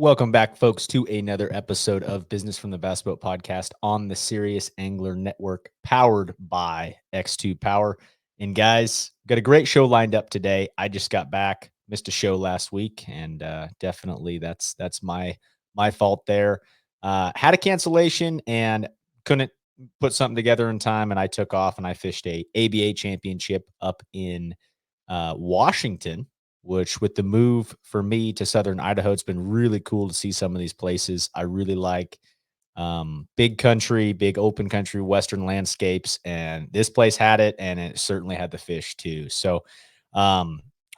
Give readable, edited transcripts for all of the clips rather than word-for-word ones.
Welcome back, folks, to another episode of Business from the Bass Boat Podcast on the Serious Angler Network, powered by X2 Power. And guys, got a great show lined up today. I just got back, missed a show last week, and definitely that's my fault there. Had a cancellation and couldn't put something together in time, and I took off and I fished a ABA championship up in Washington, which with the move for me to Southern Idaho, it's been really cool to see some of these places. I really like big country, big open country, Western landscapes. And this place had it, and it certainly had the fish too. So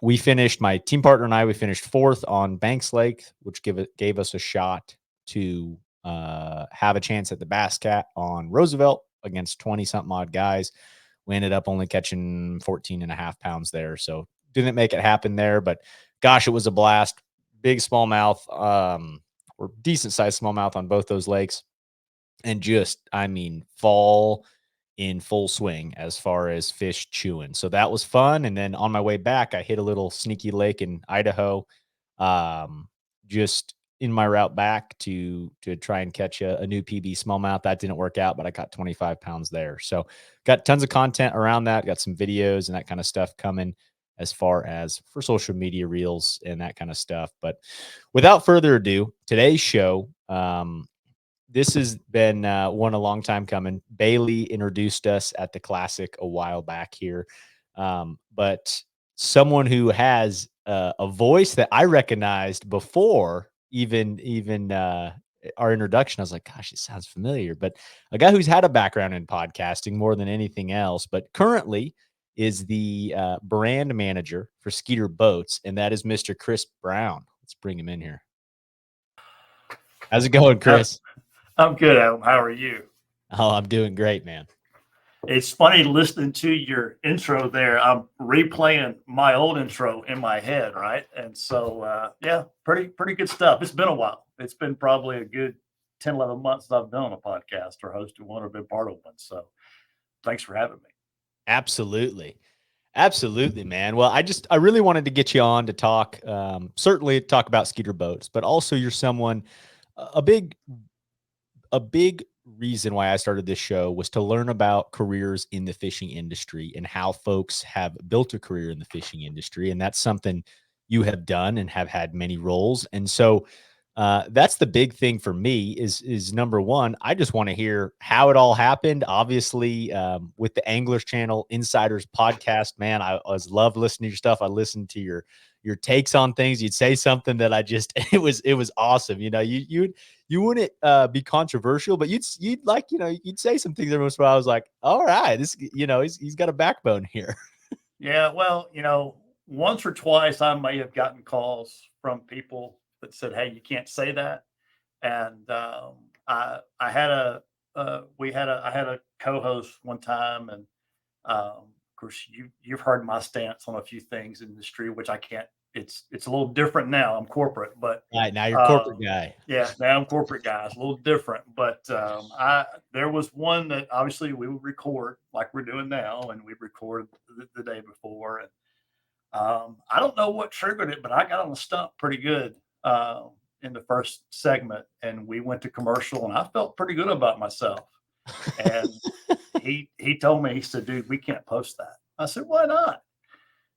we finished, my team partner and I, we finished fourth on Banks Lake, which gave us a shot to have a chance at the Bass Cat on Roosevelt against 20 something odd guys. We ended up only catching 14 and a half pounds there. So didn't make it happen there, but gosh, it was a blast. Big smallmouth, or decent sized smallmouth on both those lakes. And just, I mean, fall in full swing as far as fish chewing. So that was fun. And then on my way back, I hit a little sneaky lake in Idaho. Just in my route back to try and catch a new PB smallmouth. That didn't work out, but I caught 25 pounds there. So got tons of content around that. Got some videos and that kind of stuff coming as far as for social media reels and that kind of stuff. But without further ado, today's show, this has been one a long time coming. Bailey introduced us at the Classic a while back here, but someone who has a voice that I recognized before even our introduction. I was like, gosh, it sounds familiar. But a guy who's had a background in podcasting more than anything else, but currently is the brand manager for Skeeter Boats, and that is Mr. Chris Brown. Let's bring him in here. How's it going, Chris? I'm good, Adam. How are you? Oh, I'm doing great, man. It's funny listening to your intro there. I'm replaying my old intro in my head, right? And so, yeah, pretty good stuff. It's been a while. It's been probably a good 10, 11 months that I've been on a podcast or hosted one or been part of one. So thanks for having me. Absolutely. Absolutely, man. Well, I really wanted to get you on to talk, certainly talk about Skeeter Boats, but also you're someone, a big reason why I started this show was to learn about careers in the fishing industry and how folks have built a career in the fishing industry. And that's something you have done and have had many roles. And so that's the big thing for me is number one, I just want to hear how it all happened. Obviously, with the Anglers Channel Insiders podcast, man, I always love listening to your stuff. I listened to your takes on things. You'd say something that I just it was awesome. You know, you wouldn't be controversial, but you'd like, you know, you'd say some things every once in a while. I was like, all right, this, you know, he's got a backbone here. Yeah, well, once or twice I may have gotten calls from people that said, "Hey, you can't say that." And I had I had a co-host one time, and of course you've heard my stance on a few things in the industry, which I can't. It's a little different now. I'm corporate, but All right, now you're a corporate guy. yeah, now I'm corporate guy. It's a little different, but I there was one that obviously we would record like we're doing now, and we record the day before, and I don't know what triggered it, but I got on the stump pretty good in the first segment, and we went to commercial, and I felt pretty good about myself. And he told me, he said, "Dude, we can't post that." I said, "Why not?"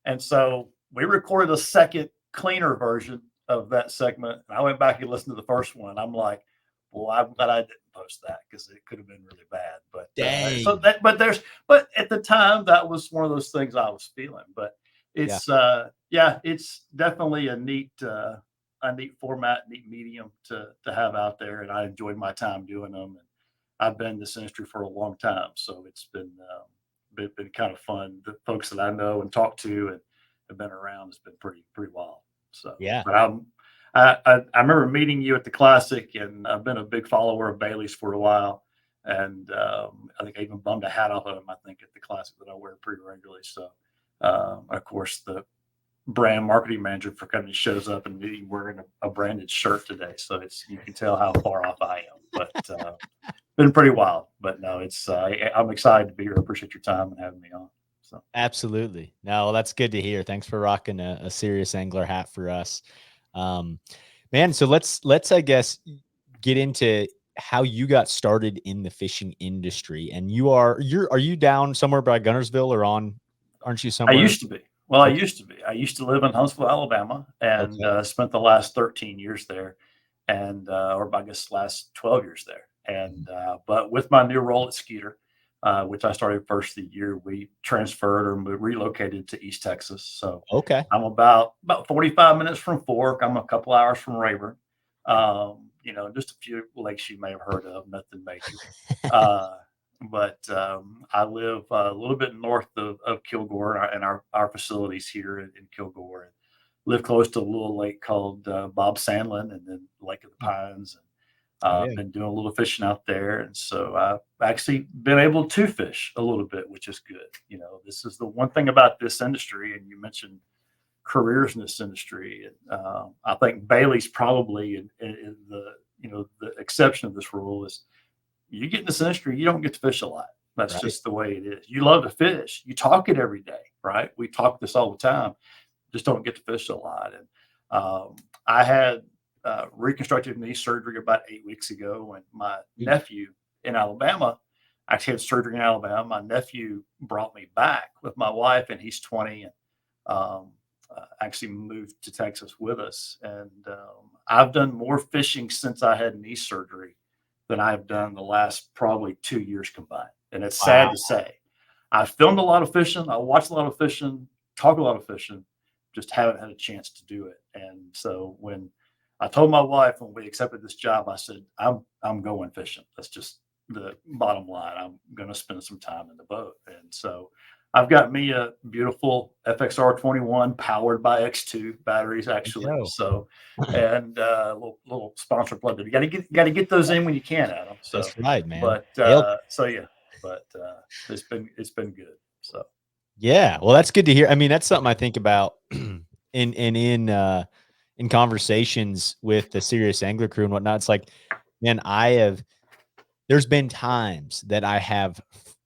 And so we recorded a second, cleaner version of that segment. And I went back and listened to the first one. I'm like, "Well, I'm glad I didn't post that because it could have been really bad." But but at the time, that was one of those things I was feeling. But it's it's definitely a neat format, neat medium to have out there, and I enjoyed my time doing them. And I've been in this industry for a long time, so it's been kind of fun. The folks that I know and talk to and have been around has been pretty wild. So Yeah. but I remember meeting you at the Classic, and I've been a big follower of Bailey's for a while. And I think I even bummed a hat off of him, I think, at the Classic that I wear pretty regularly. So of course, the brand marketing manager for company shows up and he's wearing a branded shirt today. So you can tell how far off I am. But been pretty wild. But no, it's I'm excited to be here. I appreciate your time and having me on. So Absolutely. No, well, that's good to hear. Thanks for rocking a serious angler hat for us. Man, man. So let's I guess get into how you got started in the fishing industry. And are you down somewhere by Gunnersville or on? Aren't you I somewhere? used to be. Well, I Okay. used to be. I used to live in Huntsville, Alabama, and Okay. spent the last 13 years there, and or I guess last 12 years there. Mhm. And but with my new role at Skeeter, which I started first of the year, we transferred or relocated to East Texas. So Okay. I'm about 45 minutes from Fork. I'm a couple hours from Rayburn. Just a few lakes you may have heard of, nothing major. Uh, but I live a little bit north of Kilgore and our facilities here in Kilgore. And live close to a little lake called Bob Sandlin and then Lake of the Hmm. Pines. And Oh yeah. been doing a little fishing out there. And so I've actually been able to fish a little bit, which is good. This is the one thing about this industry. And you mentioned careers in this industry. And I think Bailey's probably in the exception of this rule is you get in this industry, you don't get to fish a lot. That's Right. just the way it is. You love to fish. You talk it every day, right? We talk this all the time. Just don't get to fish a lot. And I had reconstructive knee surgery about 8 weeks ago, and my Jeez. nephew in Alabama actually had surgery in Alabama. My nephew brought me back with my wife, and he's 20, and actually moved to Texas with us. And I've done more fishing since I had knee surgery than I've done the last probably 2 years combined. And it's sad Wow. to say. I filmed a lot of fishing. I watched a lot of fishing, talk a lot of fishing, just haven't had a chance to do it. And so when I told my wife when we accepted this job, I said, I'm going fishing. That's just the bottom line. I'm going to spend some time in the boat. And so I've got me a beautiful FXR 21 powered by X2 batteries, There actually. you So, go. and little sponsor plug. You got to get those in when you can, Adam. So, That's right, man. but Hail. so yeah, but it's been good. So Yeah. Well, that's good to hear. I mean, that's something I think about in conversations with the serious angler crew and whatnot. It's like, man, there's been times that I have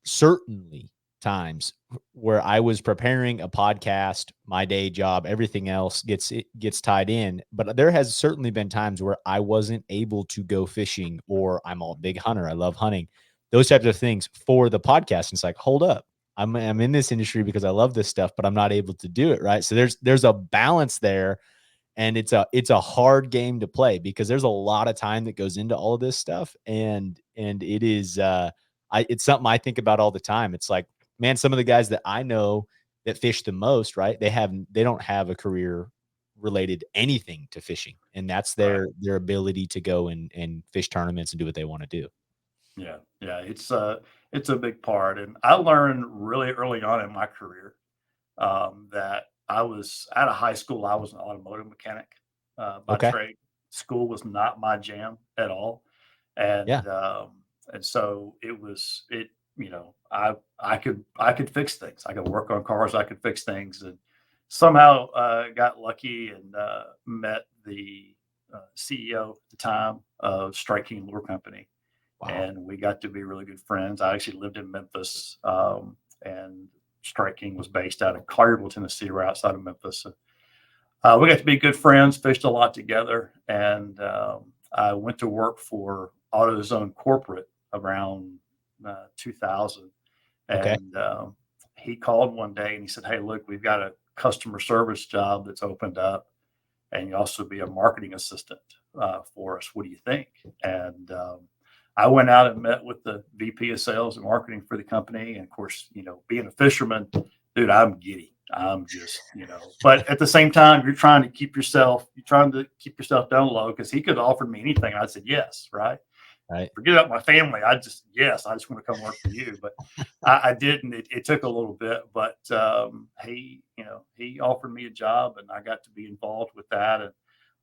certainly times where I was preparing a podcast, my day job, everything else gets tied in. But there has certainly been times where I wasn't able to go fishing, or I'm a big hunter. I love hunting, those types of things for the podcast. And it's like, hold up. I'm in this industry because I love this stuff, but I'm not able to do it. Right. So there's a balance there, and it's a hard game to play because there's a lot of time that goes into all of this stuff, and it is it's something I think about all the time. It's like, man, some of the guys that I know that fish the most, right, they don't have a career related anything to fishing, and that's right. their ability to go and fish tournaments and do what they want to do. Yeah, yeah, it's a big part, and I learned really early on in my career that I was out of high school. I was an automotive mechanic by Okay. trade. School was not my jam at all, Yeah. and so it was it. I could fix things. I could work on cars. I could fix things, and somehow got lucky and met the CEO at the time of Strike King Lure Company, Wow. and we got to be really good friends. I actually lived in Memphis, and Strike King was based out of Collierville, Tennessee, right outside of Memphis. We got to be good friends, fished a lot together, and I went to work for AutoZone Corporate around 2000. Okay. And he called one day and he said, "Hey, look, we've got a customer service job that's opened up, and you also be a marketing assistant for us. What do you think?" And I went out and met with the VP of sales and marketing for the company. And of course, being a fisherman, dude, I'm giddy. I'm just, but at the same time, you're trying to keep yourself down low because he could have offered me anything. I said, yes, right. Right. Forget about my family. Yes, I just want to come work for you. But I didn't. It took a little bit, but he offered me a job, and I got to be involved with that. And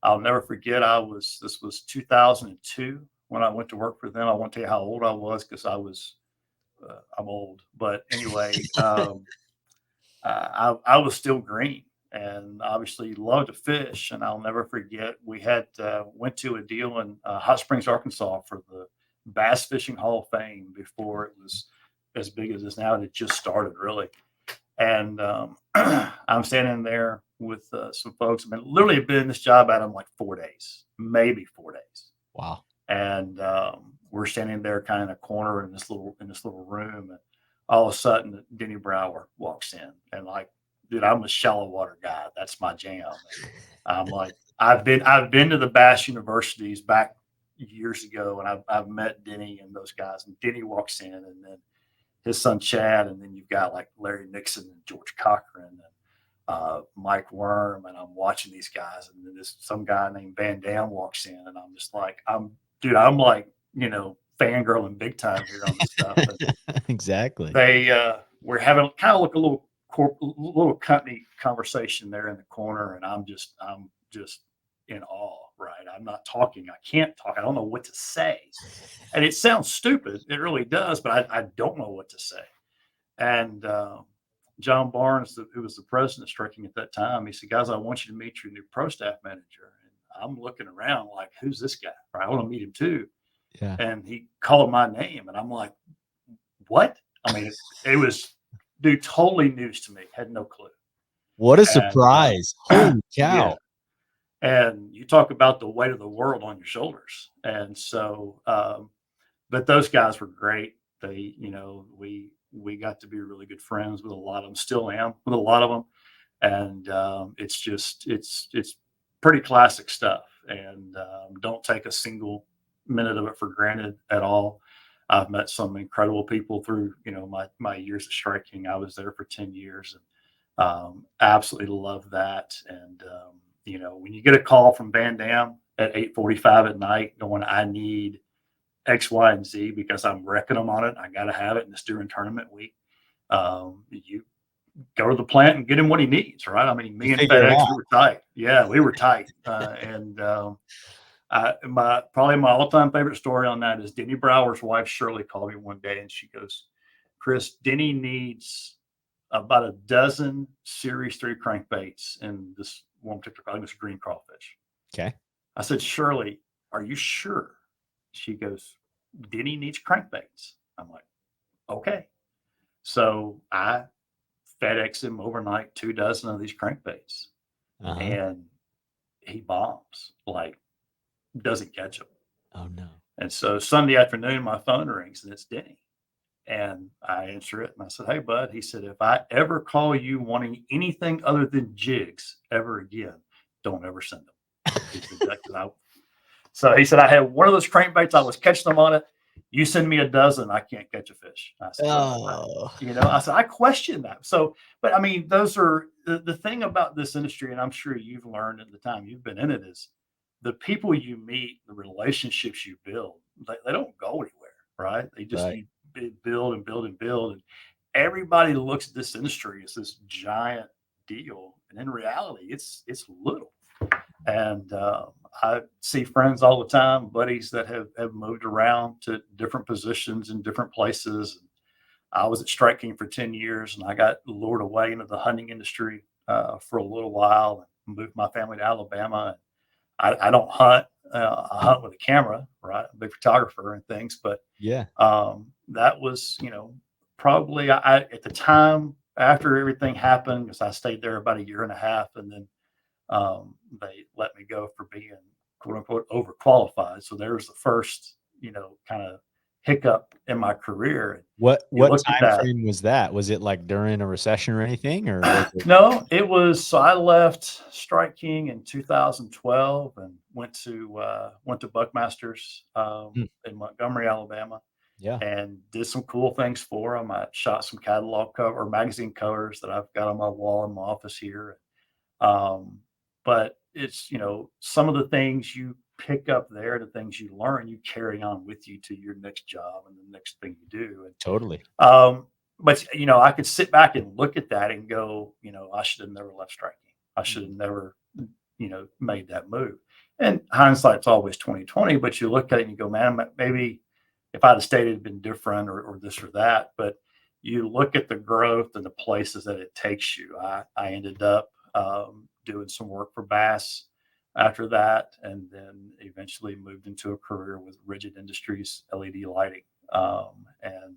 I'll never forget. This was 2002 when I went to work for them. I won't tell you how old I was because I'm old. But anyway, I was still green and obviously loved to fish. And I'll never forget, we had went to a deal in Hot Springs, Arkansas for the Bass Fishing Hall of Fame before it was as big as it is now. It had just started really. And I'm standing there with some folks. I've literally been in this job at them like 4 days, maybe 4 days. Wow. And we're standing there kind of in a corner in this little room, and all of a sudden Denny Brower walks in, and like, dude, I'm a shallow water guy. That's my jam. And I'm like, I've been to the Bass universities back years ago, and I've met Denny and those guys. And Denny walks in, and then his son Chad, and then you've got like Larry Nixon and George Cochran and Mike Worm, and I'm watching these guys, and then some guy named Van Dam walks in, and I'm just like, I'm like, fangirling big time here on this stuff. And Exactly. we're having kind of like a little company conversation there in the corner, and I'm just in awe, right? I'm not talking. I can't talk. I don't know what to say, and it sounds stupid. It really does, but I don't know what to say. And John Barnes, who was the president of Striking at that time, he said, "Guys, I want you to meet your new pro staff manager." And I'm looking around like, "Who's this guy?" Right? I want to meet him too. Yeah. And he called my name, and I'm like, "What?" I mean, it was, dude, totally news to me. Had no clue. What a And surprise. Holy yeah, cow. and you talk about the weight of the world on your shoulders. And so, but those guys were great. They, we got to be really good friends with a lot of them. Still am with a lot of them, and it's just it's pretty classic stuff. And don't take a single minute of it for granted at all. I've met some incredible people through my years of striking. I was there for 10 years, and absolutely love that. And when you get a call from Van Dam at 8:45 at night, going, "I need X, Y, and Z because I'm wrecking them on it. I got to have it, and it's during tournament week." You go to the plant and get him what he needs, right? I mean, You me and figure it FedEx, out. we were tight. Yeah, we were tight. And probably my all-time favorite story on that is Denny Brower's wife Shirley called me one day, and she goes, "Chris, Denny needs about a dozen Series 3 crankbaits in this one particular, I think it's green crawfish." Okay. I said, "Shirley, are you sure?" She goes, "Denny needs crankbaits." I'm like, "Okay." So I FedEx him overnight 2 dozen of these crankbaits, Uh-huh. and he bombs, like, doesn't catch them. Oh no. And so Sunday afternoon, my phone rings, and it's Denny. And I answer it, and I said, "Hey, bud." He said, "If I ever call you wanting anything other than jigs ever again, don't ever send them." He said, So he said, "I had one of those crankbaits. I was catching them on it. You send me a dozen, I can't catch a fish." I said, "Well, Oh. I said, I question that." So, but I mean, those are the thing about this industry, and I'm sure you've learned at the time you've been in it, is the people you meet, the relationships you build, they don't go anywhere, right? They just, Right. you build and build and build. And everybody looks at this industry as this giant deal. And in reality, it's little. And I see friends all the time, buddies that have moved around to different positions in different places. I was at Strike King for 10 years, and I got lured away into the hunting industry for a little while and moved my family to Alabama. I don't hunt. I hunt with a camera, right? I'm a big photographer and things, but Yeah. that was, probably at the time after everything happened, because I stayed there about a year and a half, and then they let me go for being quote unquote overqualified. So there was the first, kind of hiccup in my career. And you What look at time that. frame was that? Was it like during a recession or anything, or was it No, it was. So I left Strike King in 2012 and went to Buckmasters Hmm. in Montgomery, Alabama, Yeah. and did some cool things for them. I shot some catalog cover or magazine covers that I've got on my wall in my office here. Um, but it's, some of the things you pick up there, the things you learn, you carry on with you to your next job and the next thing you do. Totally. And but I could sit back and look at that and go, I should have never left striking. I should have never, made that move. And hindsight's always 2020, but you look at it and you go, man, maybe if I'd have stayed, it'd been different, or this or that. But you look at the growth and the places that it takes you. I ended up doing some work for Bass after that, and then eventually moved into a career with Rigid Industries LED lighting. And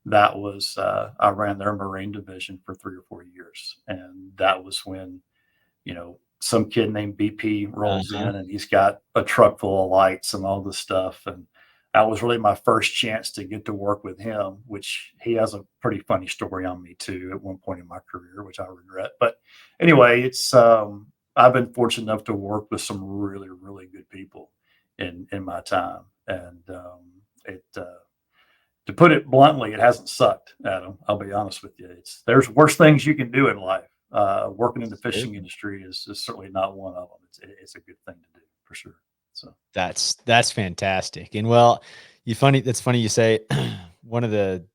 that was I ran their Marine division for 3 or 4 years, and that was when some kid named BP rolls in Uh-huh. and he's got a truck full of lights and all this stuff. And that was really my first chance to get to work with him, which he has a pretty funny story on me too at one point in my career, which I regret. But anyway, it's I've been fortunate enough to work with some really, really good people in my time. And it to put it bluntly, it hasn't sucked, Adam. I'll be honest with you. There's worse things you can do in life. Working in the fishing Absolutely. industry is certainly not one of them. It's a good thing to do for sure. So That's fantastic. And well, that's funny you say one of the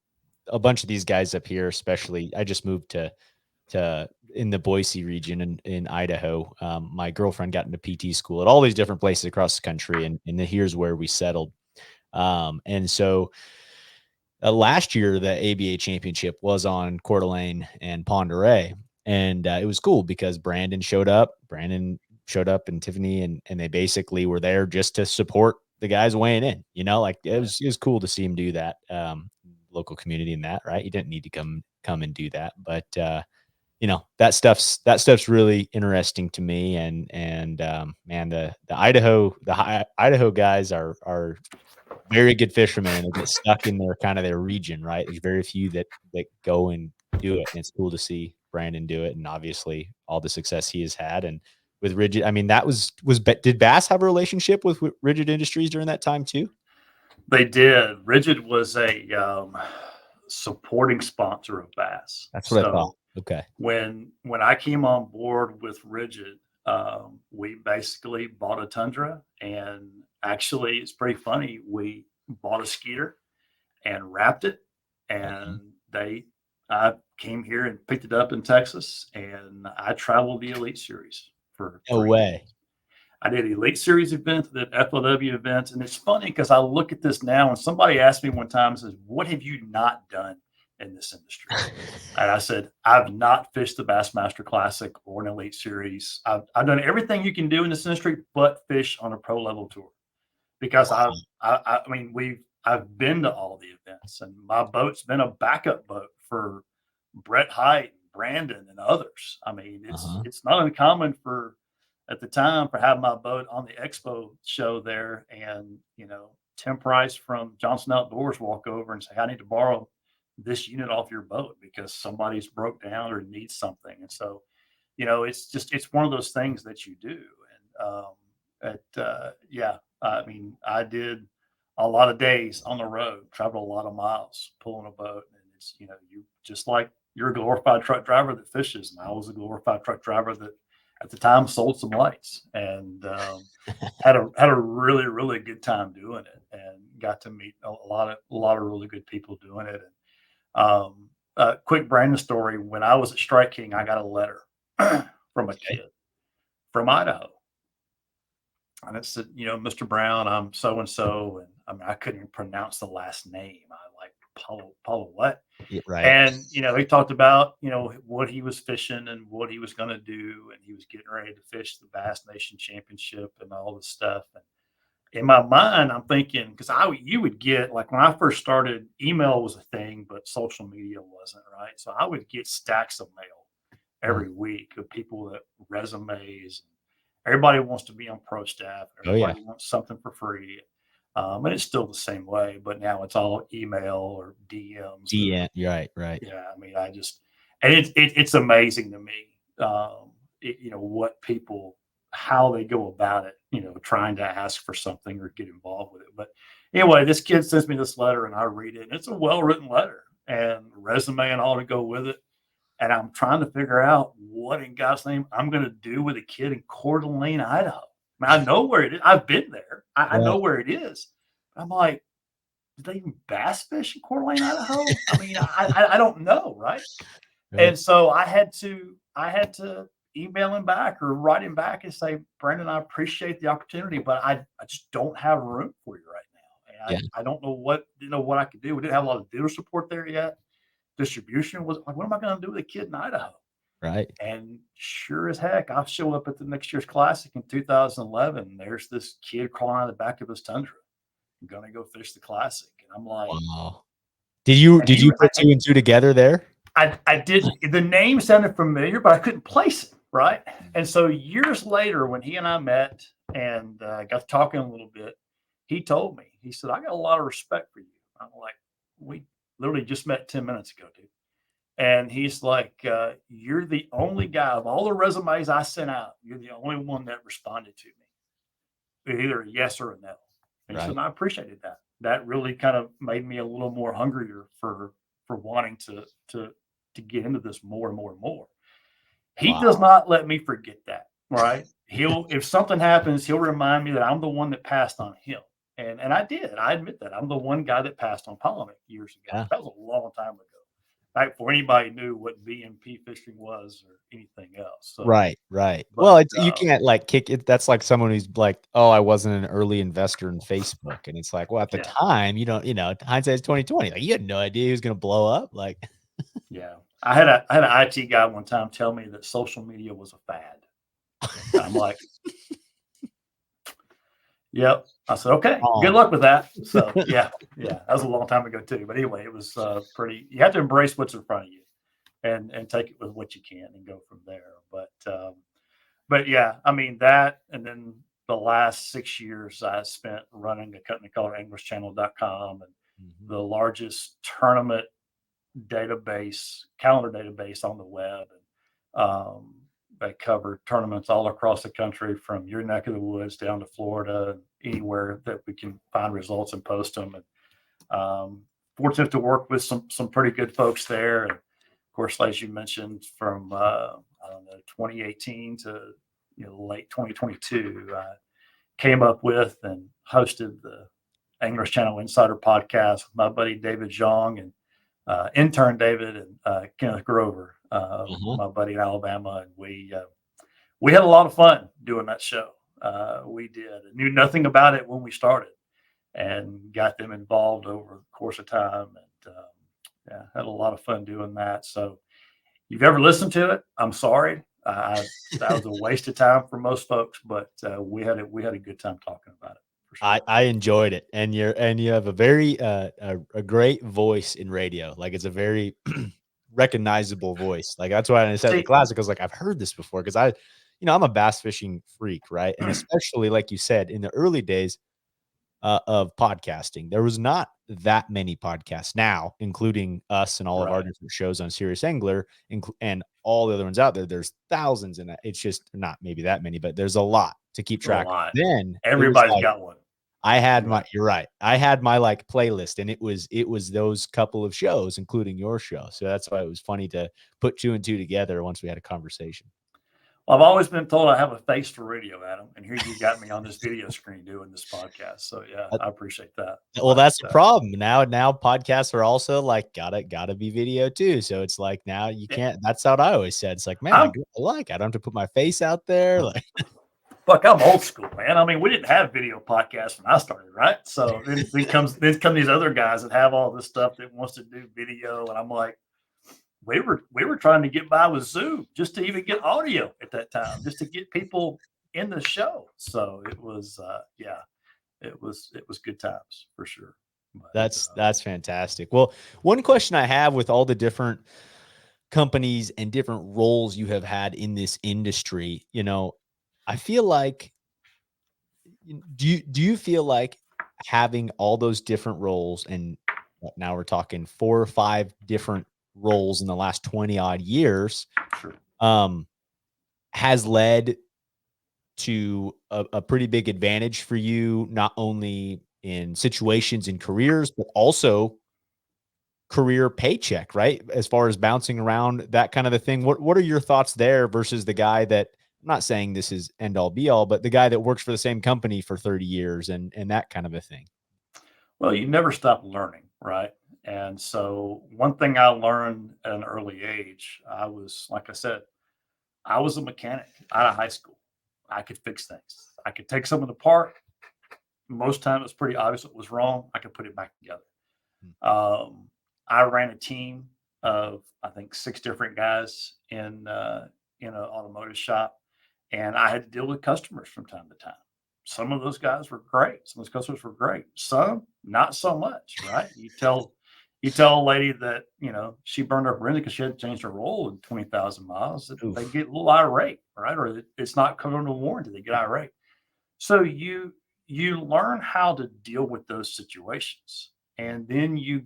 a bunch of these guys up here, especially I just moved to in the Boise region in Idaho. My girlfriend got into PT school at all these different places across the country, and here's where we settled. And so last year, the ABA championship was on Coeur d'Alene and Pend Oreille, and it was cool because Brandon showed up. Brandon showed up, and Tiffany, and they basically were there just to support the guys weighing in. Like yeah, it was cool to see him do that. Local community in that, right? He didn't need to come and do that, but that stuff's really interesting to me. And man, the Idaho guys are very good fishermen, and they get stuck in their kind of their region, right? There's very few that go and do it, and it's cool to see Brandon do it, and obviously all the success he has had. And with Rigid, I mean, did Bass have a relationship with Rigid Industries during that time too? they did. Rigid was a supporting sponsor of Bass. That's what I thought. So Okay. when I came on board with Rigid, we basically bought a Tundra, and actually, it's pretty funny. We bought a Skeeter and wrapped it, Uh-huh. and I came here and picked it up in Texas, and I traveled the Elite Series for No 3 years. way. I did Elite Series events, the FLW events, and it's funny because I look at this now, and somebody asked me one time, says, "What have you not done in this industry?" And I said, "I've not fished the Bassmaster Classic or an Elite Series. I've done everything you can do in this industry, but fish on a pro level tour." Because Wow. I mean, I've been to all the events, and my boat's been a backup boat for Brett Height, Brandon, and others. I mean, Uh-huh. it's not uncommon for at the time for having my boat on the expo show there, and Tim Price from Johnson Outdoors walk over and say, "I need to borrow this unit off your boat because somebody's broke down or needs something." And so, it's one of those things that you do. And yeah, I mean, I did a lot of days on the road, traveled a lot of miles pulling a boat, and it's you just like you're a glorified truck driver that fishes, and I was a glorified truck driver that at the time sold some lights, and had a really, really good time doing it, and got to meet a lot of really good people doing it. And quick Brandon story: when I was at Strike King, I got a letter from a Okay. kid from Idaho, and it said, "Mr. Brown, I'm so and so," and I mean, I couldn't even pronounce the last name. I like Paulo what? Yeah, right. And he talked about what he was fishing and what he was going to do, and he was getting ready to fish the Bass Nation Championship and all this stuff. And in my mind, I'm thinking because I you would get like when I first started, email was a thing, but social media wasn't, right? So I would get stacks of mail Mm. every week of people that resumes. Everybody wants to be on pro staff. Oh yeah. Everybody wants something for free. And it's still the same way, but now it's all email or DMs. Or You're right, right. yeah, I mean, and it's amazing to me, what people, how they go about it, trying to ask for something or get involved with it. But anyway, this kid sends me this letter, and I read it, and it's a well written letter and resume and all to go with it. And I'm trying to figure out what in God's name I'm going to do with a kid in Coeur d'Alene, Idaho. I mean, I know where it is. I've been there. I Right. know where it is. I'm like, did they even bass fish in Coeur d'Alene, Idaho? I mean, I don't know, right? Right. And so I had to email him back or write him back and say, Brandon, I appreciate the opportunity, but I just don't have room for you right now. Yeah. And I don't know what I could do. We didn't have a lot of dealer support there yet. Distribution was like, what am I going to do with a kid in Idaho? Right. And sure as heck, I show up at the next year's classic in 2011. There's this kid crawling out of the back of his Tundra, going to go fish the classic. And I'm like, Wow. And did you put two and two together there? I did. The name sounded familiar, but I couldn't place it. Right. And so years later, when he and I met and got talking a little bit, he told me, he said, I got a lot of respect for you. I'm like, we literally just met 10 minutes ago, dude. And he's like, you're the only guy of all the resumes I sent out. You're the only one that responded to me, either a yes or a no. And he said, Right. and I appreciated that. That really kind of made me a little more hungrier for wanting to get into this more and more and more. He does Wow. not let me forget that. Right. He'll, if something happens, he'll remind me that I'm the one that passed on him. And I did. I admit that. I'm the one guy that passed on Polymic years ago. Yeah. That was a long time ago, back before anybody knew what BMP fishing was or anything else. So, Right, right. Well, but it's you can't like kick it. That's like someone who's like, "Oh, I wasn't an early investor in Facebook," and it's like, well, at the yeah, time, you don't, hindsight's 2020. Like, you had no idea he was gonna blow up. Like, yeah. I had an IT guy one time tell me that social media was a fad. And I'm like, yep. I said, okay, good on. luck with that. So yeah, that was a long time ago too. But anyway, it was pretty. You have to embrace what's in front of you, and take it with what you can, and go from there. But yeah, I mean that, and then the last 6 years I spent running a company called AnglersChannel.com, and Mhm. the largest tournament database, calendar database on the web. And they cover tournaments all across the country, from your neck of the woods down to Florida, anywhere that we can find results and post them. And fortunate to work with some pretty good folks there. And of course, as you mentioned, from I don't know, 2018 to late 2022, I came up with and hosted the Anglers Channel Insider podcast with my buddy David Zhang and intern David and Kenneth Grover, Uh-huh. my buddy in Alabama, and we had a lot of fun doing that show. We did. I knew nothing about it when we started, and got them involved over the course of time, and yeah, had a lot of fun doing that. So, you've ever listened to it? I'm sorry. That was a waste of time for most folks, but we had a good time talking about it for sure. I enjoyed it, and you have a very a great voice in radio. Like, it's a very recognizable voice. Like, that's why I said the See, classic. I was like, I've heard this before because I'm a bass fishing freak, right? And especially like you said, in the early days of podcasting, there was not that many podcasts. Now, including us and all of our right? different shows on Serious Angler, and all the other ones out there, there's thousands, and it's just not maybe that many, but there's a lot to keep A track of. lot. Then it was Everybody's like got one. I had my Right. you're right. I had my, like, playlist, and it was those couple of shows, including your show. So that's why it was funny to put 2 and 2 together once we had a conversation. Well, I've always been told I have a face for radio, Adam, and here you got me on this video screen doing this podcast. So yeah, Uh, I appreciate that. well, But that's the problem. Now podcasts are also, like, gotta be video too. So it's like, now you yeah, can't that's what I always said. It's like, "Man, I'm I don't have to put my face out there." Like, I'm old school, man. I mean, we didn't have video podcasts when I started, right? So then come these other guys that have all this stuff that wants to do video, and I'm like, we were trying to get by with Zoom just to even get audio at that time, just to get people in the show. So it was yeah, it was good times for sure. But that's fantastic. Well, one question I have with all the different companies and different roles you have had in this industry, I feel like do you feel like having all those different roles, and now we're talking 4 or 5 different roles in the last 20 odd years, sure. um, has led to a pretty big advantage for you, not only in situations and careers, but also career paycheck, right? As far as bouncing around, that kind of a thing. What are your thoughts there versus the guy that, I'm not saying this is end all be all, but the guy that works for the same company for 30 years and that kind of a thing? Well, you never stop learning, right? And so one thing I learned at an early age, I was, like I said, I was a mechanic out of high school. I could fix things. I could take something apart. Most time it was pretty obvious what was wrong. I could put it back together. Mm. Um, I ran a team of, I think, 6 different guys in an automotive shop, and I had to deal with customers from time to time. Some of those guys were great. Some of those customers were great. Some not so much. Right? You tell a lady that, she burned up rented because she hadn't changed her oil in 20,000 miles, they Oof. get a little irate, right? Or it's not covered under warranty, they get irate. So you learn how to deal with those situations, and then you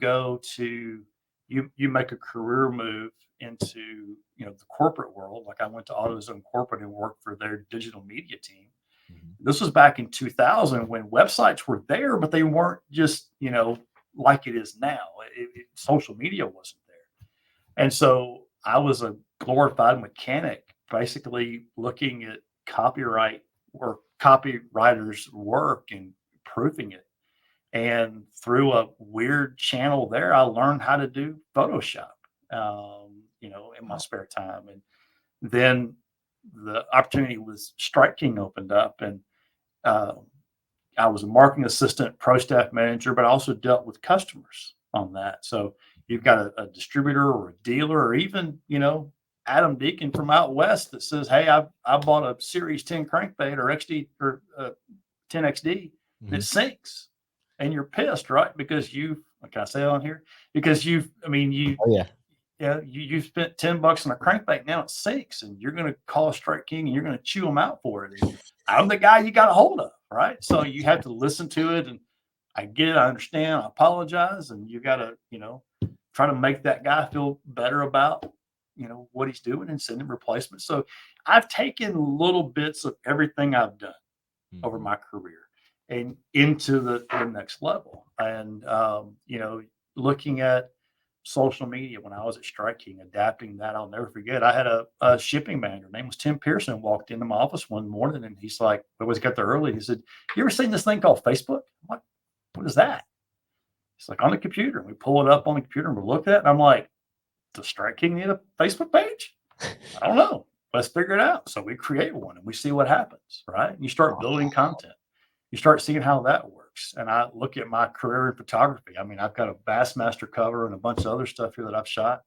make a career move into the corporate world. Like I went to AutoZone Corporate and worked for their digital media team. Mhm. This was back in 2000 when websites were there, but they weren't just like it is now. Social media wasn't there, and so I was a glorified mechanic, basically looking at copyright or copywriters' work and proofing it. And through a weird channel there, I learned how to do Photoshop, in my Wow. spare time. And then the opportunity with Strike King opened up, and uh, I was a marketing assistant, pro staff manager, but I also dealt with customers on that. So you've got a distributor or a dealer, or even Adam Deakin from out west that says, "Hey, I bought a Series 10 crankbait or XD or 10XD that Mhm. sinks," and you're pissed, right? Because can I say it on here? Because I mean, Oh yeah. you spent $10 on a crankbait, now it sinks, and you're going to call Strike King and you're going to chew them out for it. And I'm the guy you got a hold of, right? So you have to listen to it, and I get it, I understand, I apologize, and you got to try to make that guy feel better about what he's doing and send him replacements. So I've taken little bits of everything I've done over Mhm. my career and into the next level. And looking at social media when I was at Strike King, adapting that, I'll never forget. I had a shipping manager, name was Tim Pearson, walked into my office one morning, and he's like, I always got there early. He said, "You ever seen this thing called Facebook?" I'm like, "What is that?" He's like, "On the computer." And we pull it up on the computer and we look at it. And I'm like, "Does Strike King need a Facebook page?" "I don't know. Let's figure it out." So we create one and we see what happens, right? And you start building content. You start seeing how that works. And I look at my career in photography. I mean, I've got a Bassmaster cover and a bunch of other stuff here that I've shot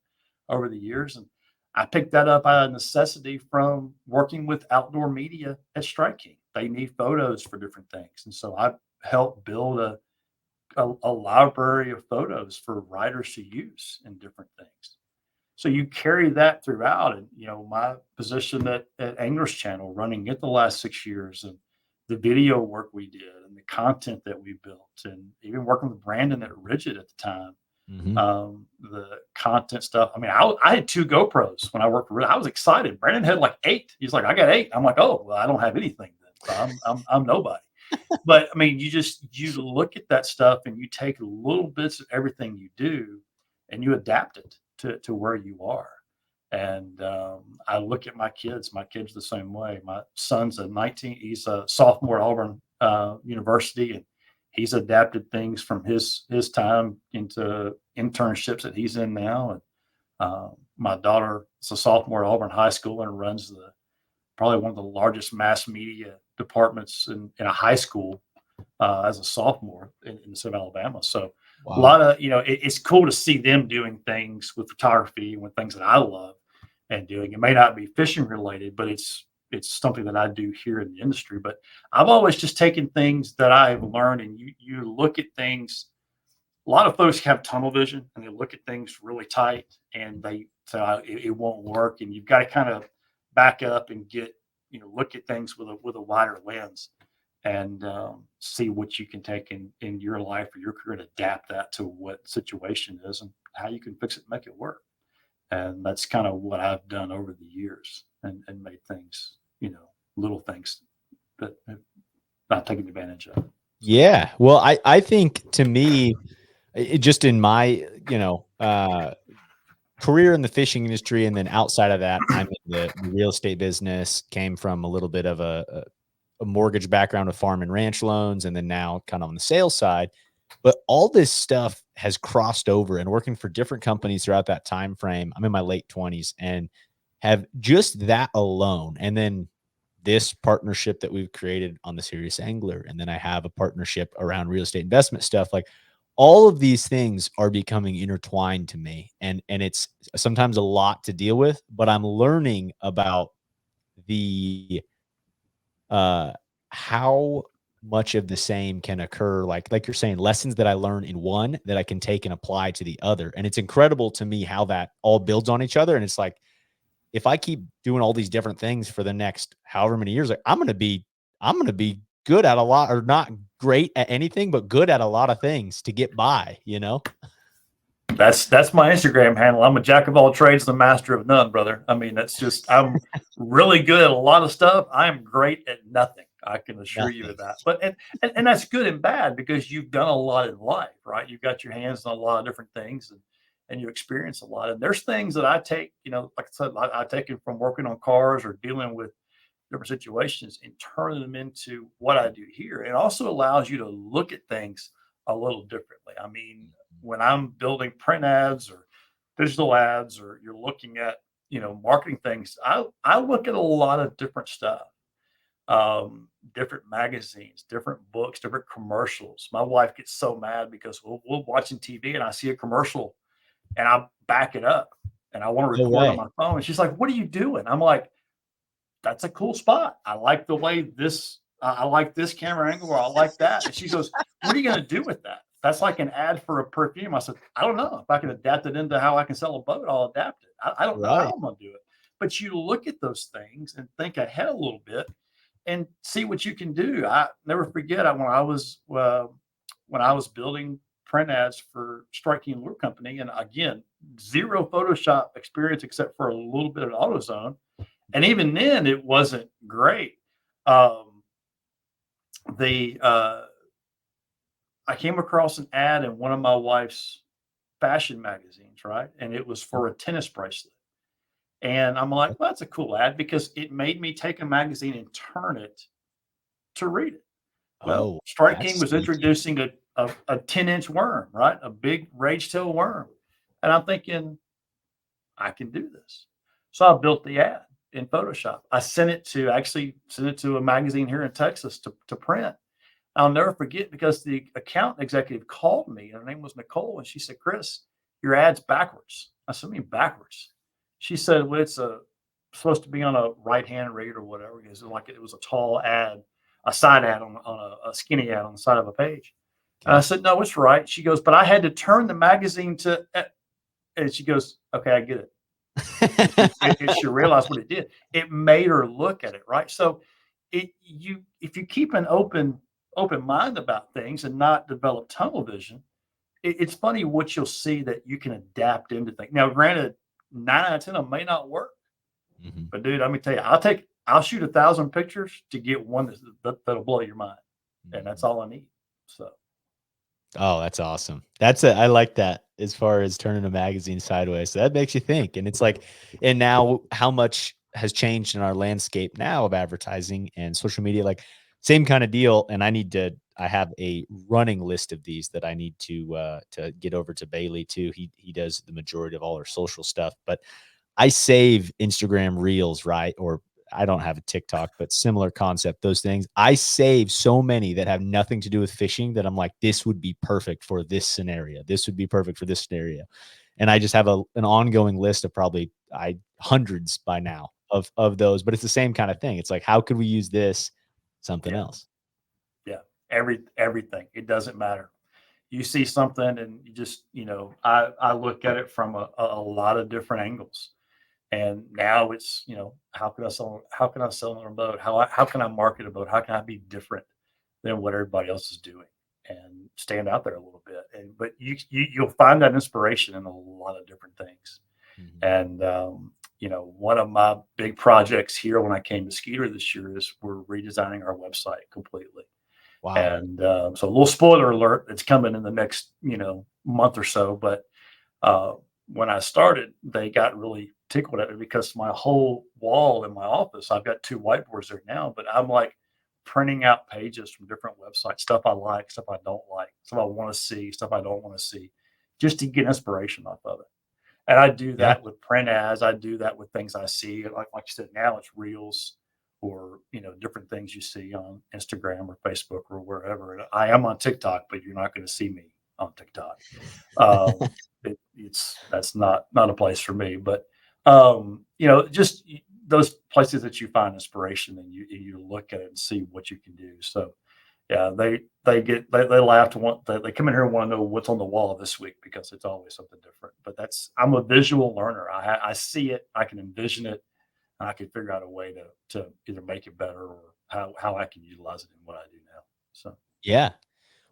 over the years. And I picked that up out of necessity from working with outdoor media at Strike King. They need photos for different things. And so I helped build a library of photos for writers to use in different things. So you carry that throughout, and my position at Anglers Channel, running it the last 6 years, and the video work we did, and the content that we built, and even working with Brandon at Rigid at the time, Mhm. the content stuff. I mean, I had two GoPros when I worked for Rigid. I was excited. Brandon had like eight. He's like, "I got eight." I'm like, "Oh, well, I don't have anything then, so I'm nobody." But I mean, you look at that stuff and you take little bits of everything you do and you adapt it to where you are. And I look at my kids. My kids the same way. My son's a 19. He's a sophomore at Auburn University, and he's adapted things from his time into internships that he's in now. And my daughter is a sophomore at Auburn High School and runs probably one of the largest mass media departments in a high school as a sophomore in the state of Alabama. So a Wow. lot of, it's cool to see them doing things with photography and with things that I love and doing. It may not be fishing related, but it's something that I do here in the industry. But I've always just taken things that I have learned, and you look at things. A lot of folks have tunnel vision and they look at things really tight, and they say it won't work. And you've got to kind of back up and look at things with a wider lens, and see what you can take in your life or your career and adapt that to what situation is and how you can fix it and make it work. And that's kind of what I've done over the years, and made things, little things that have not taken advantage of. So, Yeah. Well, I think to me, just in my, career in the fishing industry, and then outside of that, I'm in the real estate business, came from a little bit of a mortgage background with farm and ranch loans, and then now kind of on the sales side. But all this stuff has crossed over, and working for different companies throughout that time frame. I'm in my late 20s and have just that alone. And then this partnership that we've created on the Serious Angler. And then I have a partnership around real estate investment stuff. Like all of these things are becoming intertwined to me. And it's sometimes a lot to deal with, but I'm learning about the uh how much of the same can occur, like you're saying, lessons that I learn in one that I can take and apply to the other. And it's incredible to me how that all builds on each other. And it's like, if I keep doing all these different things for the next however many years, like I'm gonna be good at a lot, or not great at anything, but good at a lot of things to get by, you know? That's my Instagram handle. I'm a jack of all trades, the master of none, brother. I mean, that's just I'm really good at a lot of stuff. I am great at nothing. I can assure you Nothing. of that. But and that's good and bad because you've done a lot in life, right? You've got your hands on a lot of different things and you experience a lot. And there's things that I take, like I said, I take it from working on cars or dealing with different situations and turning them into what I do here. It also allows you to look at things a little differently. I mean, when I'm building print ads or digital ads, or you're looking at, marketing things, I look at a lot of different stuff, different magazines, different books, different commercials. My wife gets so mad because we'll watching TV and I see a commercial and I back it up and I want to No record on way. my phone. And she's like, "What are you doing?" I'm like, "That's a cool spot. I like the way this, I like this camera angle, or I like that." And she goes, "What are you going to do with that? That's like an ad for a perfume." I said, "I don't know. If I can adapt it into how I can sell a boat, I'll adapt it. I don't know how Right. I'm going to do it." But you look at those things and think ahead a little bit and see what you can do. I never forget when I was building print ads for Strike King Lure Company, and again, zero Photoshop experience except for a little bit of AutoZone, and even then, it wasn't great. Um, the I came across an ad in one of my wife's fashion magazines, right? And it was for a tennis bracelet. And I'm like, well, that's a cool ad because it made me take a magazine and turn it to read it. Well, Oh, Strike King that's was sneaky. introducing a 10-inch worm, right? A big rage tail worm. And I'm thinking, I can do this. So I built the ad in Photoshop. I sent it to a magazine here in Texas to print. I'll never forget because the account executive called me. Her name was Nicole, and she said, "Chris, your ad's backwards." I said, "I mean backwards?" She said, "Well, it's supposed to be on a right hand read or whatever." Because it was a tall ad, a side ad on a skinny ad on the side of a page. And I Okay. said, "No, it's right." She goes, "But I had to turn the magazine to," and she goes, "Okay, I get it." And she realized what it did. It made her look at it, right? So if you keep an open mind about things and not develop tunnel vision, it's funny what you'll see that you can adapt into things. Now, granted, 9 out of 10 of them may not work, Mhm. but dude, let me tell you, I'll shoot 1,000 pictures to get one that'll blow your mind, and that's Mhm. all I need. So Oh, that's awesome. I like that as far as turning a magazine sideways. So that makes you think. And it's like, and now how much has changed in our landscape now of advertising and social media, like same kind of deal. And I have a running list of these that I need to get over to Bailey too. He does the majority of all our social stuff, but I save Instagram reels, right? Or I don't have a TikTok, but similar concept, those things. I save so many that have nothing to do with fishing that I'm like, this would be perfect for this scenario. This would be perfect for this scenario. And I just have an ongoing list of probably hundreds by now of those, but it's the same kind of thing. It's like, how could we use this something yeah, else? yeah, everything. It doesn't matter. You see something and you just, I look at it from a lot of different angles. And now it's, how can I sell on a boat? How can I market a boat? How can I be different than what everybody else is doing and stand out there a little bit? And but you'll find that inspiration in a lot of different things. Mhm. And one of my big projects here when I came to Skeeter this year is we're redesigning our website completely. Wow. And so a little spoiler alert, it's coming in the next, month or so. But uh, when I started, they got really tickled at me because my whole wall in my office, I've got two whiteboards there now, but I'm like printing out pages from different websites, stuff I like, stuff I don't like, stuff I want to see, stuff I don't want to see, just to get inspiration off of it. And I do Yeah. that with print ads. I do that with things I see. Like you said, now it's reels or different things you see on Instagram or Facebook or wherever. And I am on TikTok, but you're not going to see me on TikTok. It's that's not a place for me. But just those places that you find inspiration and you look at it and see what you can do. So Yeah, they laugh to want they come in here and want to know what's on the wall this week because it's always something different. But that's I'm a visual learner. I see it, I can envision it, and I can figure out a way to either make it better or how I can utilize it in what I do now. So Yeah.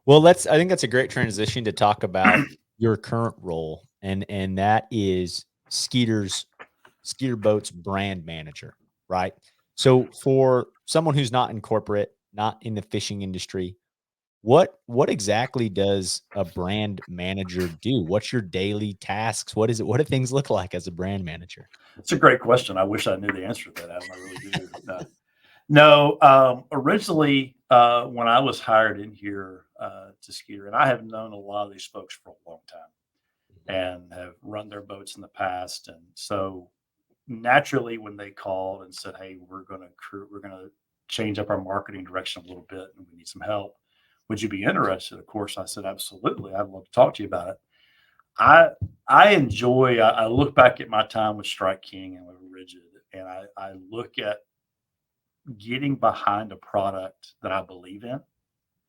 Well, I think that's a great transition to talk about your current role, and that is Skeeter Boats brand manager, right? So for someone who's not in corporate, not in the fishing industry, what exactly does a brand manager do? What's your daily tasks? What is it? What do things look like as a brand manager? it's a great question. I wish I knew the answer to that, Adam. I really do. No, originally, when I was hired in here to Skeeter, and I have known a lot of these folks for a long time and have run their boats in the past. And so naturally, when they called and said, "Hey, we're gonna change up our marketing direction a little bit, and we need some help. Would you be interested?" Of course, I said, "Absolutely. I'd love to talk to you about it." I I enjoy. I look back at my time with Strike King and with Rigid, and I look at getting behind a product that I believe in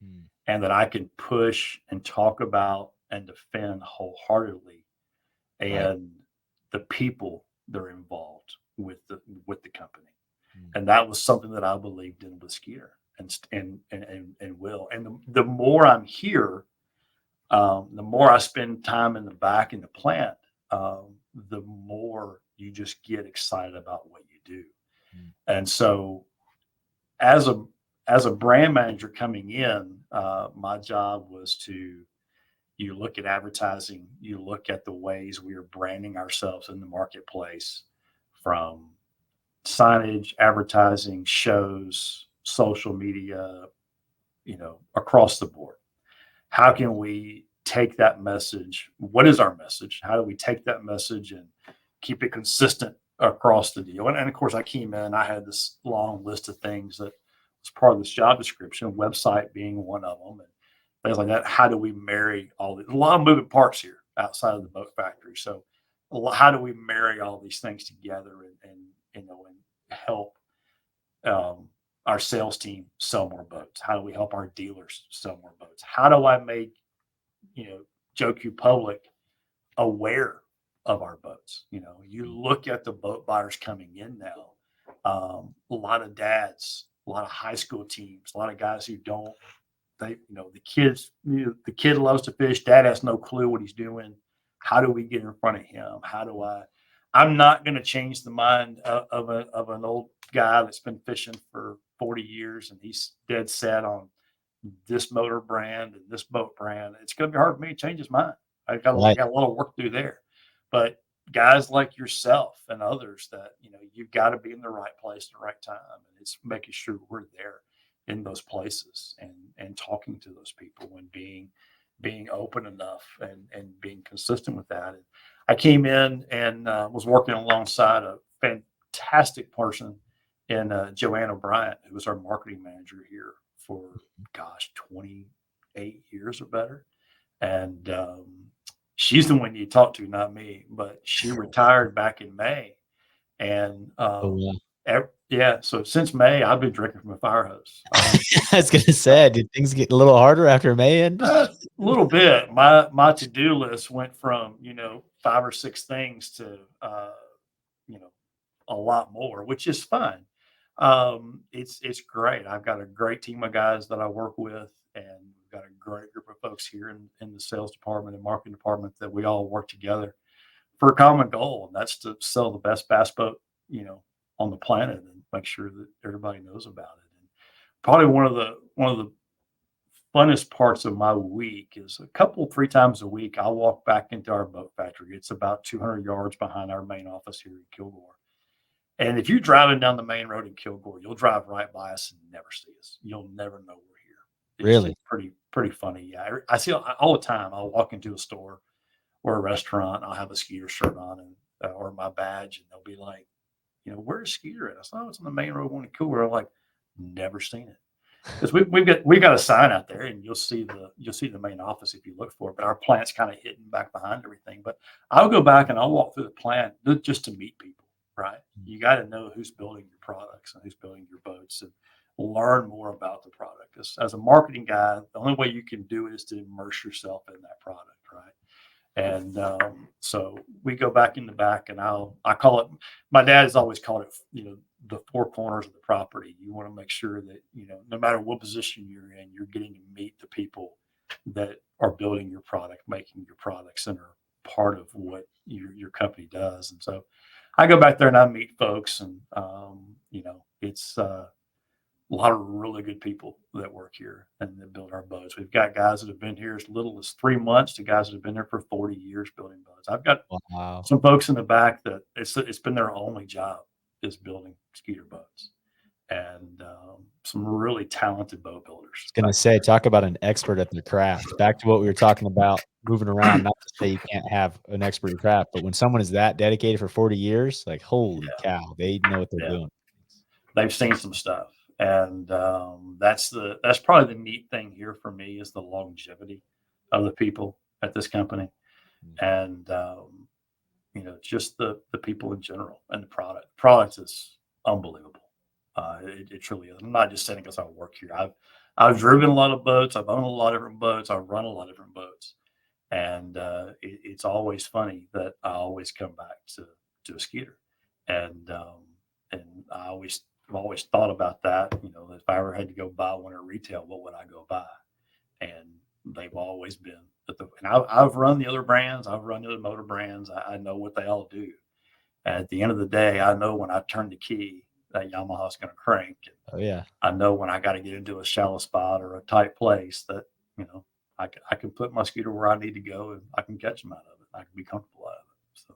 Mm, and that I can push and talk about and defend wholeheartedly, right. and the people that are involved with the company. Mm, And that was something that I believed in with Skeeter and will. And the more I'm here, the more I spend time in the back in the plant, the more you just get excited about what you do. mm, And so as a as a brand manager coming in, my job was to you look at advertising, you look at the ways we are branding ourselves in the marketplace, from signage, advertising, shows, social media, across the board. How can we take that message? What is our message? How do we take that message and keep it consistent across the deal? And of course, I came in, I had this long list of things that was part of this job description, website being one of them, and things like that. How do we marry all a lot of moving parts here outside of the boat factory? So, how do we marry all these things together and help our sales team sell more boats? How do we help our dealers sell more boats? How do I make Joe Q Public aware of our boats? You mm, look at the boat buyers coming in now. A lot of dads, a lot of high school teams, a lot of guys who don't. The kids, the kid loves to fish. Dad has no clue what he's doing. How do we get in front of him? How do I? I'm not going to change the mind of an old guy that's been fishing for 40 years and he's dead set on this motor brand and this boat brand. It's going to be hard for me to change his mind. I right. got a lot of work to do there. But guys like yourself and others that you've got to be in the right place at the right time, and it's making sure we're there in those places and talking to those people and being open enough and being consistent with that. And I came in and was working alongside a fantastic person in Joanne O'Brien, who was our marketing manager here for, gosh, 28 years or better. And she's the one you talk to, not me. But she retired back in May, and Oh, yeah. yeah. So since May, I've been drinking from a fire hose. I was gonna say, did things get a little harder after May ended? A little bit. My to do list went from 5 or 6 things to you know a lot more, which is fun. It's great. I've got a great team of guys that I work with, and we've got a great group of folks here in the sales department and marketing department that we all work together for a common goal, and that's to sell the best bass boat, on the planet, and make sure that everybody knows about it. And probably one of the funnest parts of my week is a couple, 3 times a week, I'll walk back into our boat factory. It's about 200 yards behind our main office here in Kilgore. And if you're driving down the main road in Kilgore, you'll drive right by us and never see us. You'll never know we're here. It's Really? pretty funny. Yeah, I see all the time. I'll walk into a store or a restaurant. I'll have a Skeeter shirt on and or my badge, and they'll be like, "Where's Skeeter at?" I said, "Oh, it's on the main road going to Kilgore." I'm like, "Never seen it." Because we've got a sign out there, and you'll see the main office if you look for it. But our plant's kind of hidden back behind everything. But I'll go back and I'll walk through the plant just to meet people. Right? Mm, You got to know who's building your products and who's building your boats. And learn more about the product. As a marketing guy, the only way you can do it is to immerse yourself in that product, right? And so we go back in the back, and I call it. My dad has always called it, the four corners of the property. You want to make sure that no matter what position you're in, you're getting to meet the people that are building your product, making your products, and are part of what your company does. And so I go back there and I meet folks, and it's a lot of really good people that work here and that build our boats. We've got guys that have been here as little as 3 months to guys that have been there for 40 years building boats. I've got Wow. some folks in the back that it's been their only job is building Skeeter boats, and some really talented boat builders Going to back say, talk about an expert at their craft. Back to what we were talking about, moving around. there. Not to say you can't have an expert in craft, but when someone is that dedicated for 40 years, like holy Yeah, cow, they know what they're yeah, doing. they've seen some stuff, and that's probably the neat thing here for me is the longevity of the people at this company, Mhm. and just the people in general and the product. The product is unbelievable. It truly is. I'm not just saying because I work here. I've driven a lot of boats. I've owned a lot of different boats. I've run a lot of different boats, and it's always funny that I always come back to a Skeeter, and I've always thought about that. If I ever had to go buy one at retail, what would I go buy? And they've always been and I've run the other brands. I've run the other motor brands. I know what they all do. At the end of the day, I know when I turn the key, that Yamaha's going to crank. And Oh yeah. I know when I got to get into a shallow spot or a tight place that you know I can put my Skeeter where I need to go and I can catch them out of it. I can be comfortable out of it. So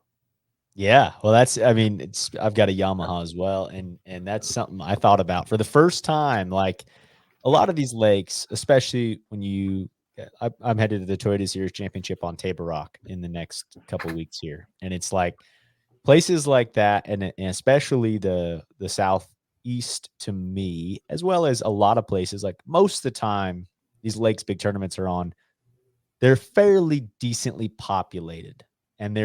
Yeah, well, I mean, I've got a Yamaha as well, and that's something I thought about for the first time. Like a lot of these lakes, especially when I'm headed to the Toyota Series Championship on Table Rock in the next couple weeks here, and it's like places like that, and especially the southeast to me, as well as a lot of places. Like most of the time, these lakes big tournaments are on, they're fairly decently populated, and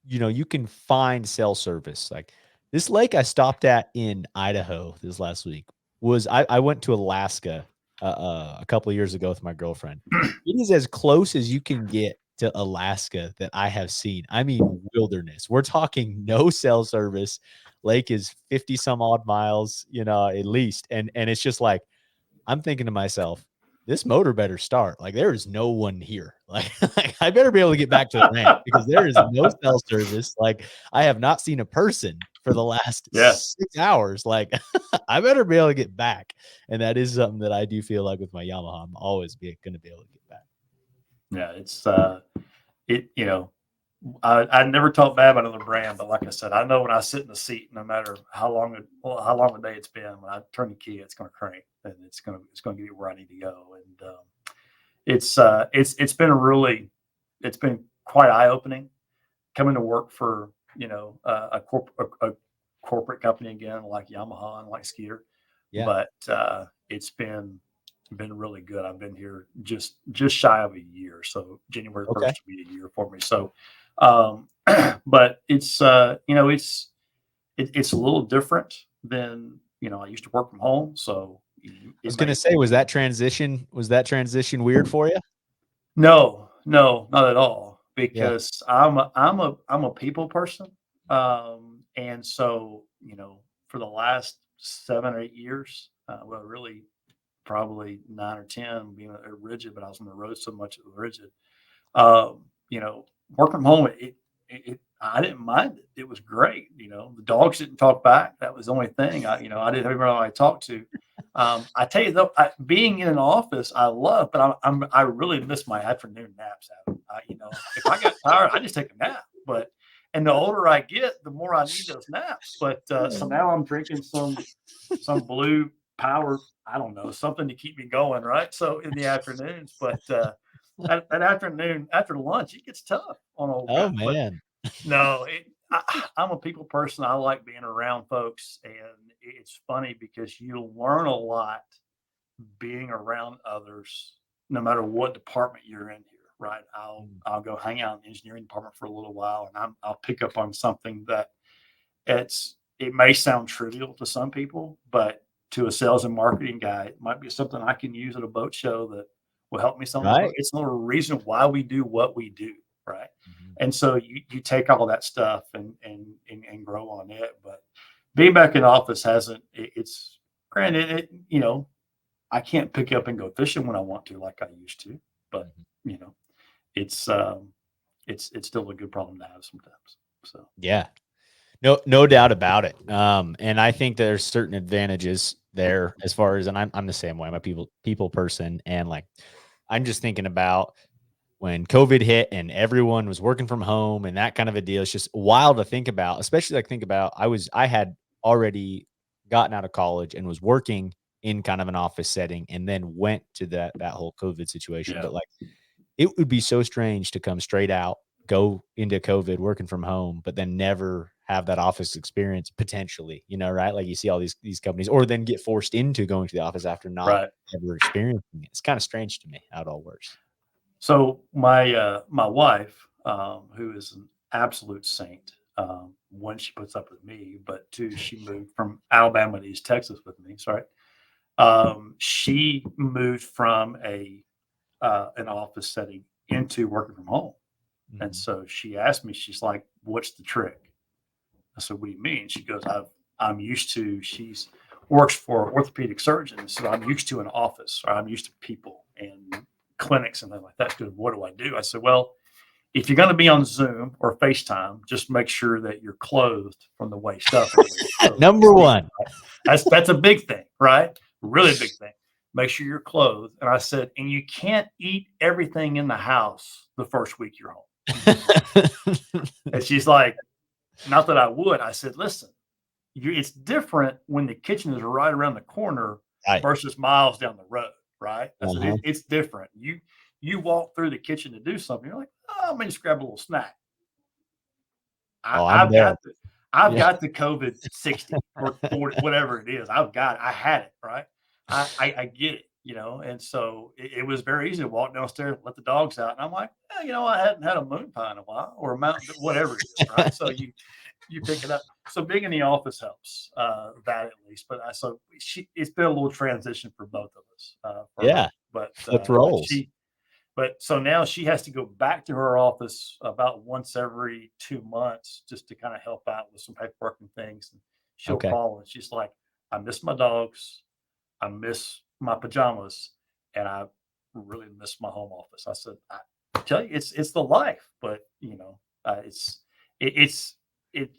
you can find cell service. Like this lake I stopped at in Idaho this last week was I went to Alaska a couple of years ago with my girlfriend. It is as close as you can get to Alaska that I have seen. I mean, wilderness. We're talking no cell service. Lake is 50 some odd miles, at least. And it's just like I'm thinking to myself, this motor better start. Like there is no one here. Like I better be able to get back to the ramp because there is no cell service. Like I have not seen a person for the last yeah, 6 hours. Like I better be able to get back. And that is something that I do feel like with my Yamaha, I'm always going to be able to get back. yeah, it's it. I never talk bad about another brand, but like I said, I know when I sit in the seat, no matter how long a day it's been, when I turn the key, it's going to crank, and it's going to get me where I need to go. And it's been it's been quite eye opening coming to work for a corporate company again like Yamaha and like Skeeter, Yeah. but it's been really good. I've been here just shy of a year, so January Okay. 1st will be a year for me. So, but it's a little different than I used to work from home, so I was it going to may say, was that transition weird for you? no, not at all, Yeah. because I'm a people person, and so for the last 7 or 8 years, well, really probably 9 or 10, being a rigid, but I was on the road so much it was rigid. Work from home, I didn't mind it. It was great. The dogs didn't talk back. That was the only thing. I didn't have anybody I talked to. I tell you though, being in an office, I love, but I really miss my afternoon naps. Adam. If I got tired, I just take a nap. And the older I get, the more I need those naps. But so now I'm drinking some blue power. I don't know, something to keep me going, right? So in the afternoons, but that afternoon after lunch, it gets tough on old guy. Oh But man. no, I'm a people person. I like being around folks, and it's funny because you learn a lot being around others, no matter what department you're in here. Right? I'll go hang out in the engineering department for a little while, and I'll pick up on something that it may sound trivial to some people, but to a sales and marketing guy, it might be something I can use at a boat show that will help me sell my boat. Right. It's another reason why we do what we do, right? Mhm. And so you take all that stuff and grow on it. But being back in office hasn't. It's granted, I can't pick up and go fishing when I want to like I used to, but Mhm. you know, it's um, it's still a good problem to have sometimes. So Yeah. No doubt about it. And I think there's certain advantages there as far as, and I'm the same way. I'm a people person, and like I'm just thinking about when COVID hit and everyone was working from home and that kind of a deal. It's just wild to think about, especially like think about I had already gotten out of college and was working in kind of an office setting and then went to that whole COVID situation. yeah, But like it would be so strange to come straight out, go into COVID working from home, but then never have that office experience potentially, right? Like you see all these companies or then get forced into going to the office after not right. ever experiencing it. It's kind of strange to me how it all works. So my wife, who is an absolute saint, one, she puts up with me, but two, she moved from Alabama to East Texas with me. Sorry, she moved from a an office setting into working from home, and Mhm. so she asked me, she's like, "What's the trick?" I said, "What do you mean?" She goes, I'm used to." She's works for orthopedic surgeons, so I'm used to an office, or I'm used to people and clinics and things like that. She goes, "What do I do?" I said, "Well, if you're going to be on Zoom or FaceTime, just make sure that you're clothed from the waist up and the way you're supposed to be Number speaking. one. Right? That's a big thing, right? Really big thing. Make sure you're clothed." And I said, "And you can't eat everything in the house the first week you're home. You just won't." And she's like, "Not that I would." I said, "Listen, it's different when the kitchen is right around the corner Right. versus miles down the road, right?" I said, Uh-huh. it's different. You walk through the kitchen to do something, you're like, "Oh, let me just grab a little snack." I, Oh, I'm I've there. got the I've Yeah. got the COVID 60 or 40, whatever it is. I've got it. I had it, right? I get it, and so it was very easy to walk downstairs, let the dogs out, and I'm like, I hadn't had a moon pie in a while or a mountain, whatever it is, right? So you pick it up. So being in the office helps, that at least. But it's been a little transition for both of us, for her. Yeah. But Flipped roles. so now she has to go back to her office about once every 2 months just to kind of help out with some paperwork and things. And she'll Okay. call and she's like, "I miss my dogs, I miss my pajamas, and I really miss my home office." I said, "I tell you, it's the life, but it, it's it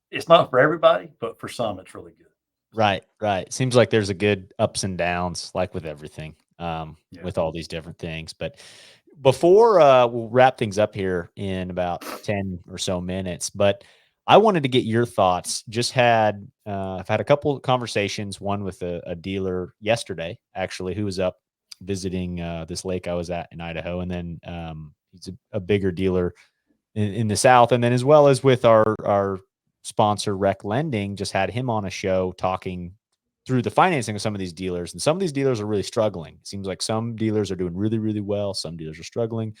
it's not for everybody, but for some, it's really good." So Right, right. Seems like there's a good ups and downs, like with everything, yeah, with all these different things. But before we'll wrap things up here in about 10 or so minutes, but I wanted to get your thoughts. I've had a couple of conversations, one with a dealer yesterday, actually, who was up visiting this lake I was at in Idaho. And then he's a bigger dealer in the South, and then as well as with our sponsor Rec Lending, just had him on a show talking through the financing of some of these dealers, and some of these dealers are really struggling. It seems like some dealers are doing really, really well. Some dealers are struggling.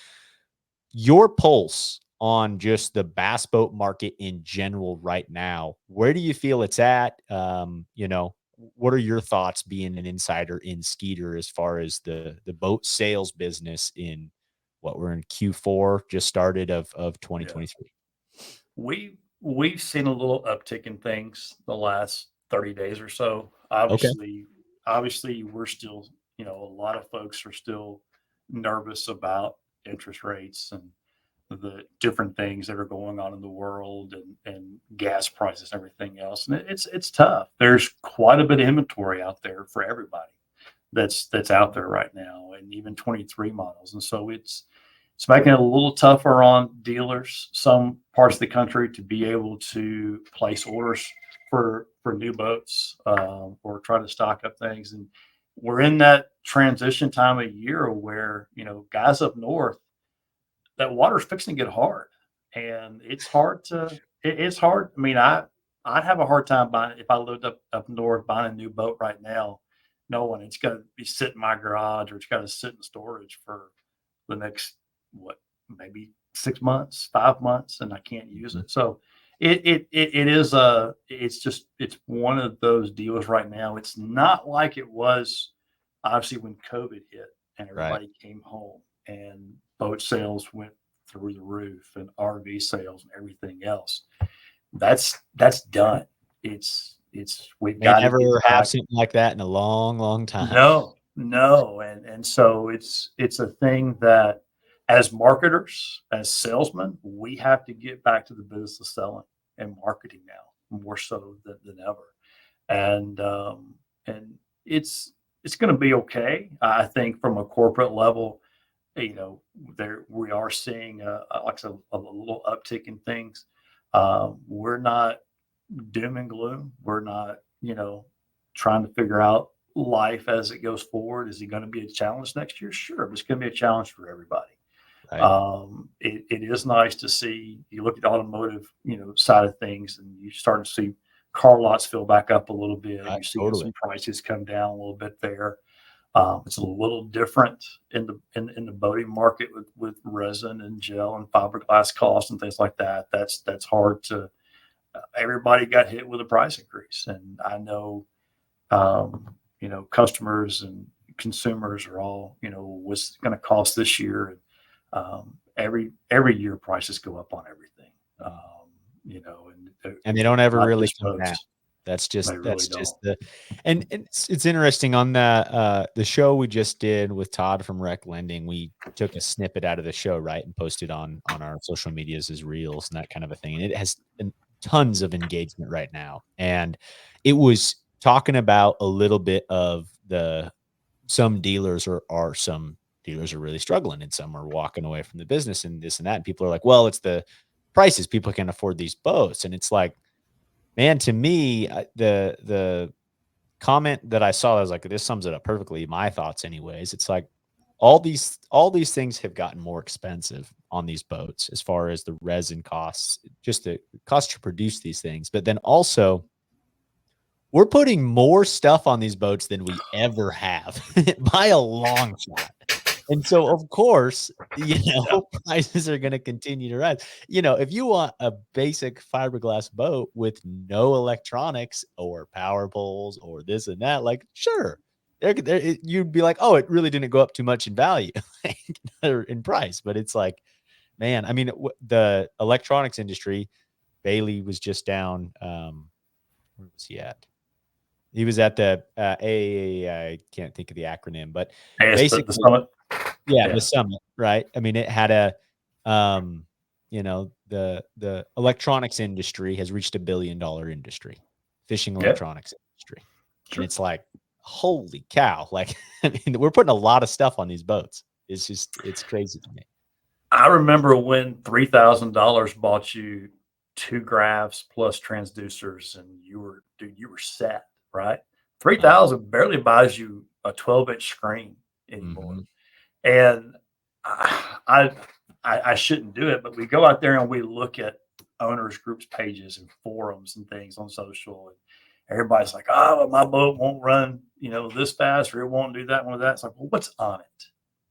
Your pulse on just the bass boat market in general right now, where do you feel it's at? What are your thoughts being an insider in Skeeter as far as the boat sales business in what we're in Q4 just started of yeah. 2023? We've seen a little uptick in things the last 30 days or so. Okay. Obviously, we're still, a lot of folks are still nervous about interest rates and the different things that are going on in the world, and gas prices and everything else. And it's tough. There's quite a bit of inventory out there for everybody that's out there right now, and even 23 models. And so it's making it a little tougher on dealers, some parts of the country, to be able to place orders for new boats, or try to stock up things. And we're in that transition time of year where, guys up north, that water's fixing to get hard, and it's hard. I mean, I'd have a hard time buying, if I lived up north, buying a new boat right now, knowing it's going to be sitting in my garage, or it's got to sit in storage for the next, what, maybe 6 months, 5 months, and I can't use Mhm. it. So It is it's one of those deals right now. It's not like it was obviously when COVID hit and Right. everybody came home and boat sales went through the roof and RV sales and everything else. That's done. It's we've May got to never get have back. something like that in a long, long time. No, no, and so it's a thing that as marketers, as salesmen, we have to get back to the business of selling and marketing now more so than ever. And it's going to be okay. I think from a corporate level, there we are seeing like a little uptick in things. We're not doom and gloom. We're not, trying to figure out life as it goes forward. Is it going to be a challenge next year? Sure, but it's going to be a challenge for everybody. Right. It is nice to see. You look at the automotive, side of things, and you start to see car lots fill back up a little bit. Right. You're seeing Totally. some prices come down a little bit there. It's a little different in the boating market with resin and gel and fiberglass costs and things like that. That's hard to. Everybody got hit with a price increase, and I know customers and consumers are all, what's going to cost this year. And every year prices go up on everything. And they don't ever Not really just come down. boats. That's They just really that's just don't. the and it's interesting on the show we just did with Todd from Rec Lending. We took a snippet out of the show, right, and posted on our social medias as reels and that kind of a thing. And it has tons of engagement right now. And it was talking about a little bit of the some dealers are some dealers are really struggling and some are walking away from the business and this and that. And people are like, well, it's the prices. People can afford these boats. And it's like, man, to me, the comment that I saw, I was like, this sums it up perfectly. My thoughts, anyways. It's like all these things have gotten more expensive on these boats as far as the resin costs, just the cost to produce these things. But then also, we're putting more stuff on these boats than we ever have by a long shot. And so, of course, Yeah. prices are going to continue to rise. If you want a basic fiberglass boat with no electronics or power poles or this and that, like, sure, you'd be like, oh, it really didn't go up too much in value or in price. But it's like, man, I mean, the electronics industry, Bailey was just down. Where was he at? He was at the I can't think of the acronym, but Hey, it's the basically, summit. yeah, the Yeah. summit, right? I mean, it had the electronics industry has reached $1 billion industry, fishing Yeah. electronics industry. And Sure. it's like, holy cow. Like, I mean, we're putting a lot of stuff on these boats. It's crazy to me. I remember when $3,000 bought you two graphs plus transducers, and you were set, right? Three Right. thousand barely buys you a 12-inch screen anymore. Mhm. And I, I shouldn't do it, but we go out there and we look at owners groups pages and forums and things on social, and everybody's like, "Oh, well, my boat won't run, this fast, or it won't do that one or that." It's like, well, what's on it,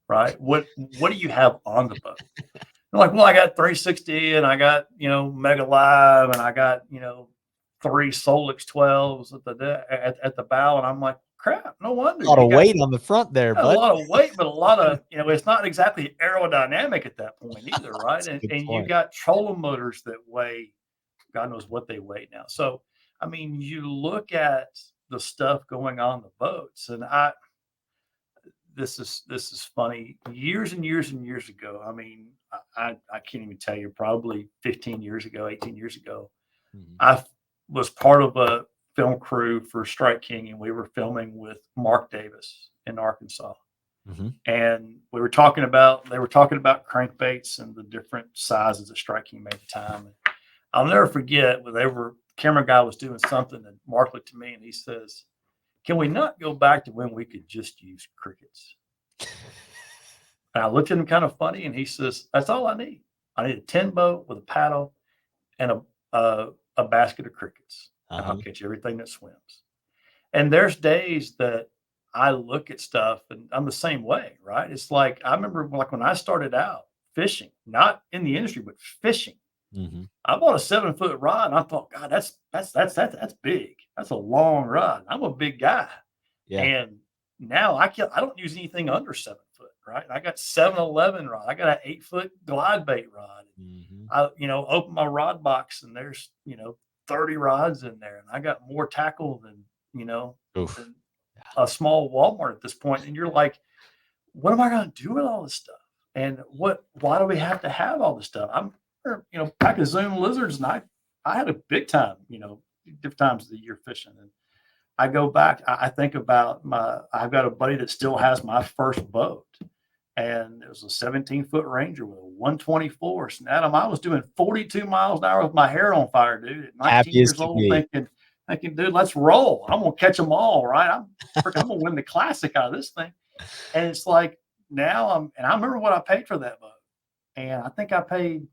right? What do you have on the boat? They're like, well, I got 360 and I got, Mega Live and I got, three Solix 12s at the bow. And I'm like, crap, no wonder A lot you of got weight on the front there, a bud. lot of weight, but a lot of, it's not exactly aerodynamic at that point either, right? That's a And, good and you point. got trolling motors that weigh, God knows what they weigh now. So, I mean, you look at the stuff going on the boats, and this is funny. Years and years and years ago, I mean, I can't even tell you, probably 15 years ago, 18 years ago, Mhm. I was part of a film crew for Strike King, and we were filming with Mark Davis in Arkansas. Mhm. And they were talking about crankbaits and the different sizes that Strike King made at the time. And I'll never forget when camera guy was doing something, and Mark looked at me and he says, "Can we not go back to when we could just use crickets?" And I looked at him kind of funny, and he says, "That's all I need. I need a 10 boat with a paddle and a basket of crickets, and I'll Uh-huh. catch everything that swims." And there's days that I look at stuff, and I'm the same way, right? It's like I remember, like when I started out fishing, not in the industry, but fishing. I bought a 7-foot rod, and I thought, God, that's big. That's a long rod. I'm a big guy, Yeah. and now I don't use anything under 7 foot. Right? I got 7-11 rod. I got an 8-foot glide bait rod. Mm-hmm. I open my rod box, and there's 30 rods in there, and I got more tackle than Oof. than a small Walmart at this point. And you're like, what am I going to do with all this stuff? And why do we have to have all this stuff? I'm, back at Zoom Lizards, and I had a big time, different times of the year fishing. And I go back, I think about I've got a buddy that still has my first boat. And it was a 17-foot Ranger with a 124. And Adam, I was doing 42 miles an hour with my hair on fire, dude, at 19 Happiest years to old, be. thinking, dude, let's roll. I'm gonna catch them all, right? I'm gonna win the classic out of this thing. And it's like now I remember what I paid for that boat. And I think I paid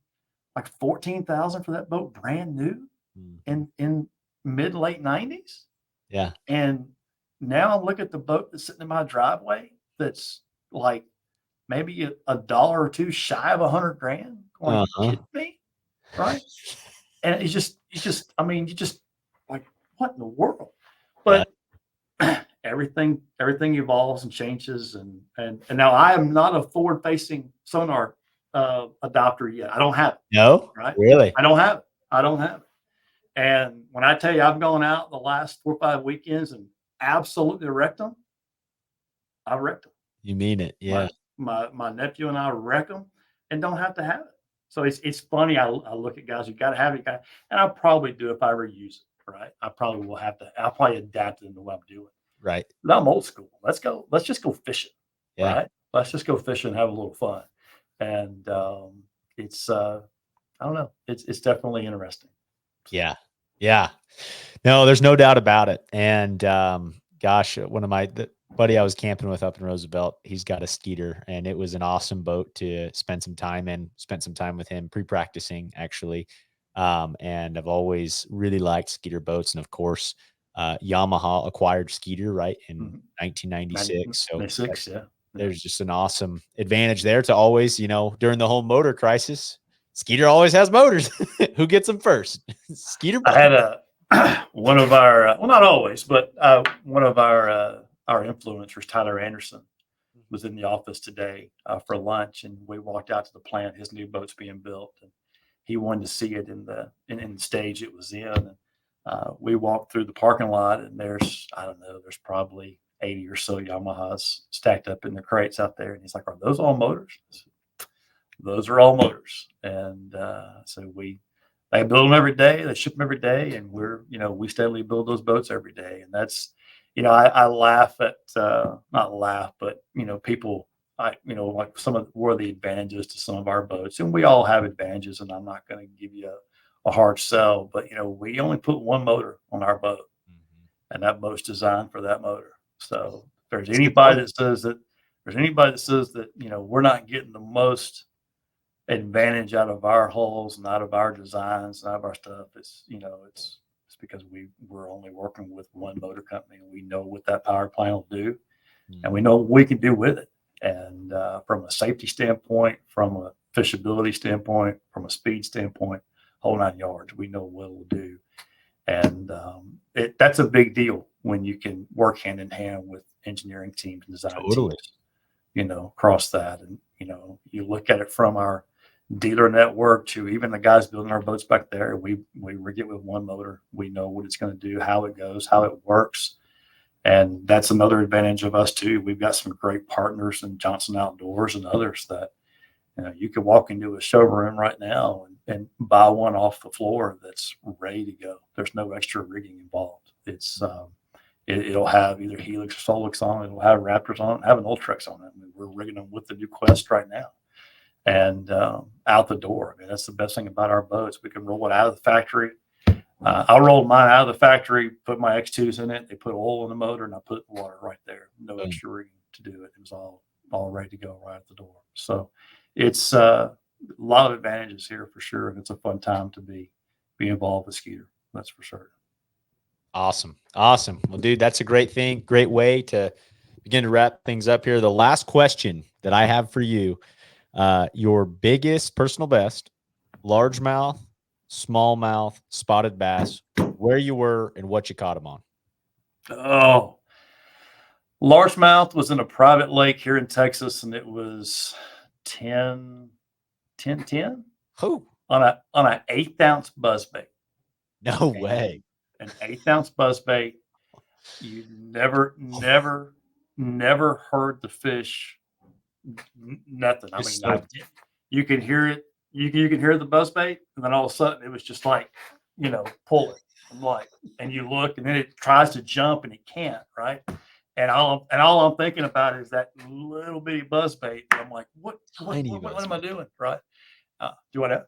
like 14,000 for that boat, brand new in mid late 90s. Yeah. And now I'm looking at the boat that's sitting in my driveway that's like maybe a dollar or two shy of 100,000. Going, you kidding me? Right? And you just like, what in the world? But everything evolves and changes, and now I am not a forward facing sonar adopter yet. I don't have it. No, Right? really. I don't have it. And when I tell you I've gone out the last 4 or 5 weekends and absolutely wrecked them, I wrecked them. You mean it? Yeah. My nephew and I wreck them and don't have to have it. So it's funny. I look at guys who got to have it, and I'll probably do if I ever use it. Right? I probably will have to. I'll probably adapt it into what I'm doing. Right. But I'm old school. Let's go. Let's just go fishing. Yeah. Right? Let's just go fishing and have a little fun. And it's I don't know. It's definitely interesting. Yeah. Yeah. No, there's no doubt about it. And gosh, one of the buddy I was camping with up in Roosevelt, he's got a Skeeter, and it was an awesome boat to spend some time in. Spent some time with him pre-practicing, actually. And I've always really liked Skeeter boats. And of course, Yamaha acquired Skeeter right in 1996. So 96, yeah. There's just an awesome advantage there to always, during the whole motor crisis, Skeeter always has motors. Who gets them first? Skeeter boat. I had one of our well, not always, but one of our influencers, Tyler Anderson, was in the office today for lunch, and we walked out to the plant. His new boat's being built, and he wanted to see it in the stage it was in. And we walked through the parking lot, and there's probably 80 or so Yamahas stacked up in the crates out there. And he's like, "Are those all motors?" I said, "Those are all motors." And so they build them every day, they ship them every day, and we steadily build those boats every day. And that's, I laugh at, not laugh, but, people, like what are the advantages to some of our boats? And we all have advantages, and I'm not going to give you a hard sell, but, we only put one motor on our boat, and that boat's designed for that motor. So if there's anybody that says that, we're not getting the most advantage out of our hulls and out of our designs and out of our stuff, it's because we're only working with one motor company, and we know what that power plant will do, and we know what we can do with it. And from a safety standpoint, from a fishability standpoint, from a speed standpoint, whole 9 yards, we know what it will do. And that's a big deal when you can work hand in hand with engineering teams and design teams, across that. And you look at it from our dealer network to even the guys building our boats back there. We rig it with one motor. We know what it's going to do, how it goes, how it works. And that's another advantage of us too. We've got some great partners in Johnson Outdoors and others that, you could walk into a showroom right now and buy one off the floor that's ready to go. There's no extra rigging involved. It's it'll have either Helix or Solix on it. It'll have Raptors on it, have an Ultrex on it. I mean, we're rigging them with the new Quest right now. And out the door. I mean, that's the best thing about our boats. We can roll it out of the factory. I rolled mine out of the factory, put my X2s in it. They put oil in the motor, and I put water right there. No extra rigging to do it. It was all ready to go right at the door. So it's a lot of advantages here for sure, and it's a fun time to be involved with Skeeter. That's for sure. Awesome. Well, dude, that's a great thing. Great way to begin to wrap things up here. The last question that I have for you. Your biggest personal best, largemouth, smallmouth, spotted bass, where you were and what you caught them on. Oh, largemouth was in a private lake here in Texas, and it was 10, 10, 10 Who? on an 1/8 ounce buzzbait. No And way. an 1/8 ounce buzzbait, you never heard the fish, nothing. I Just mean, start. you can hear it. You can hear the buzzbait, and then all of a sudden it was just like, pull it. I'm like, and you look, and then it tries to jump, and it can't, right? And all I'm thinking about is that little bitty buzzbait. I'm like, what Tiny am I buzzbait. doing, right? Do you want to?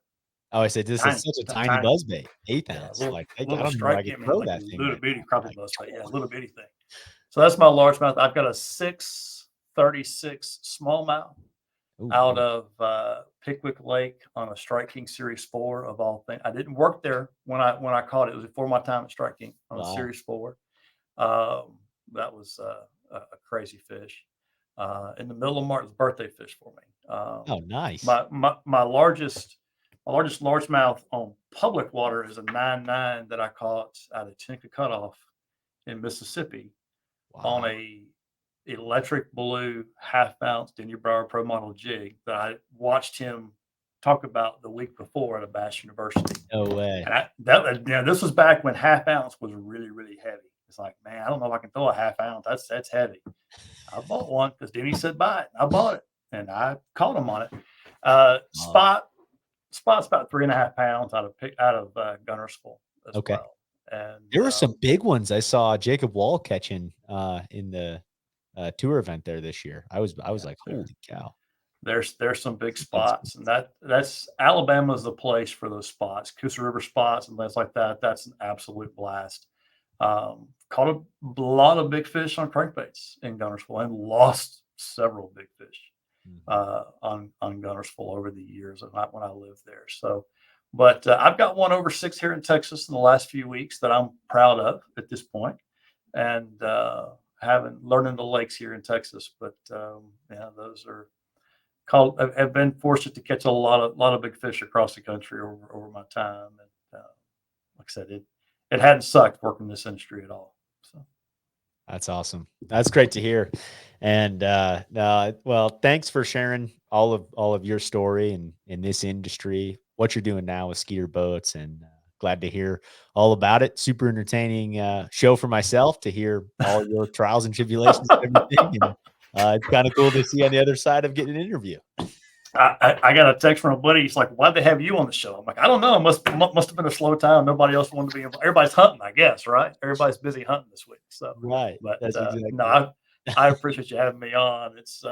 Oh, I said this is Tiny, such a tiny tiny. buzzbait, 1/8 Yeah, ounce. Like I little don't even know I strike. could I mean, throw like a that thing little right bitty now. crappie Like, buzz bait. Yeah, little bitty thing. So that's my largemouth. I've got a 636 smallmouth ooh, out ooh, of Pickwick Lake on a Strike King Series 4 of all things. I didn't work there when I caught it. It was before my time at Strike King on a wow. Series 4. That was a crazy fish. In the middle of Martin's birthday fish for me. Oh, nice. My largest largemouth on public water is a 9.9 that I caught out of Tinka Cutoff in Mississippi on Wow. a electric blue 1/2 ounce Denny Brauer Pro Model jig that I watched him talk about the week before at a Bass University. No way. And this was back when 1/2 ounce was really, really heavy. It's like, man, I don't know if I can throw a 1/2 ounce. That's heavy. I bought one because Denny said buy it. I bought it and I caught him on it. Wow. Spot's about 3.5 pounds out of Gunnersville as Okay. well. And There were some big ones I saw Jacob Wall catching in the tour event there this year. I was yeah, like, holy cow. there's some big Big spots, and that's Alabama's the place for those spots, Coosa River spots and things like that. That's an absolute blast. Caught a lot of big fish on crankbaits in Gunnersville and lost several big fish on Gunnersville over the years when I lived there. So, but I've got one over 6 here in Texas in the last few weeks that I'm proud of at this point, and having learning the lakes here in Texas. But yeah, those are called. Have been fortunate to catch a lot of big fish across the country over my time, and like I said, it hadn't sucked working in this industry at all. So. That's awesome. That's great to hear. And well, thanks for sharing all of your story and in this industry, what you're doing now with Skeeter Boats, and glad to hear all about it. Super entertaining show for myself to hear all your trials and tribulations and everything. And it's kind of cool to see on the other side of getting an interview. I got a text from a buddy. He's like, "Why'd they have you on the show?" I'm like, "I don't know. It must have been a slow time. Nobody else wanted to be involved. Everybody's hunting, I guess, right? Everybody's busy hunting this week." So, Right. but That's exactly no, it. I appreciate you having me on. It's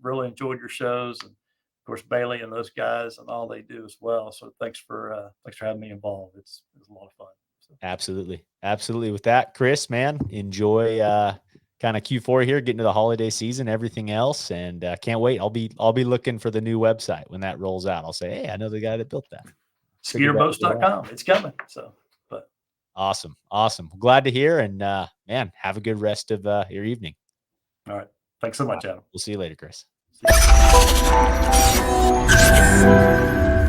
really enjoyed your shows, and of course Bailey and those guys and all they do as well. So thanks for having me involved. It's a lot of fun. So. Absolutely. Absolutely. With that, Chris, man, enjoy kind of Q4 here, getting to the holiday season, everything else. And can't wait. I'll be looking for the new website when that rolls out. I'll say, hey, I know the guy that built that. Figured that out. Skeeterboats.com. It's coming. So, but Awesome. Awesome. Glad to hear. And man, have a good rest of your evening. all right. Thanks so All right. much, Adam. We'll see you later, Chris. See you.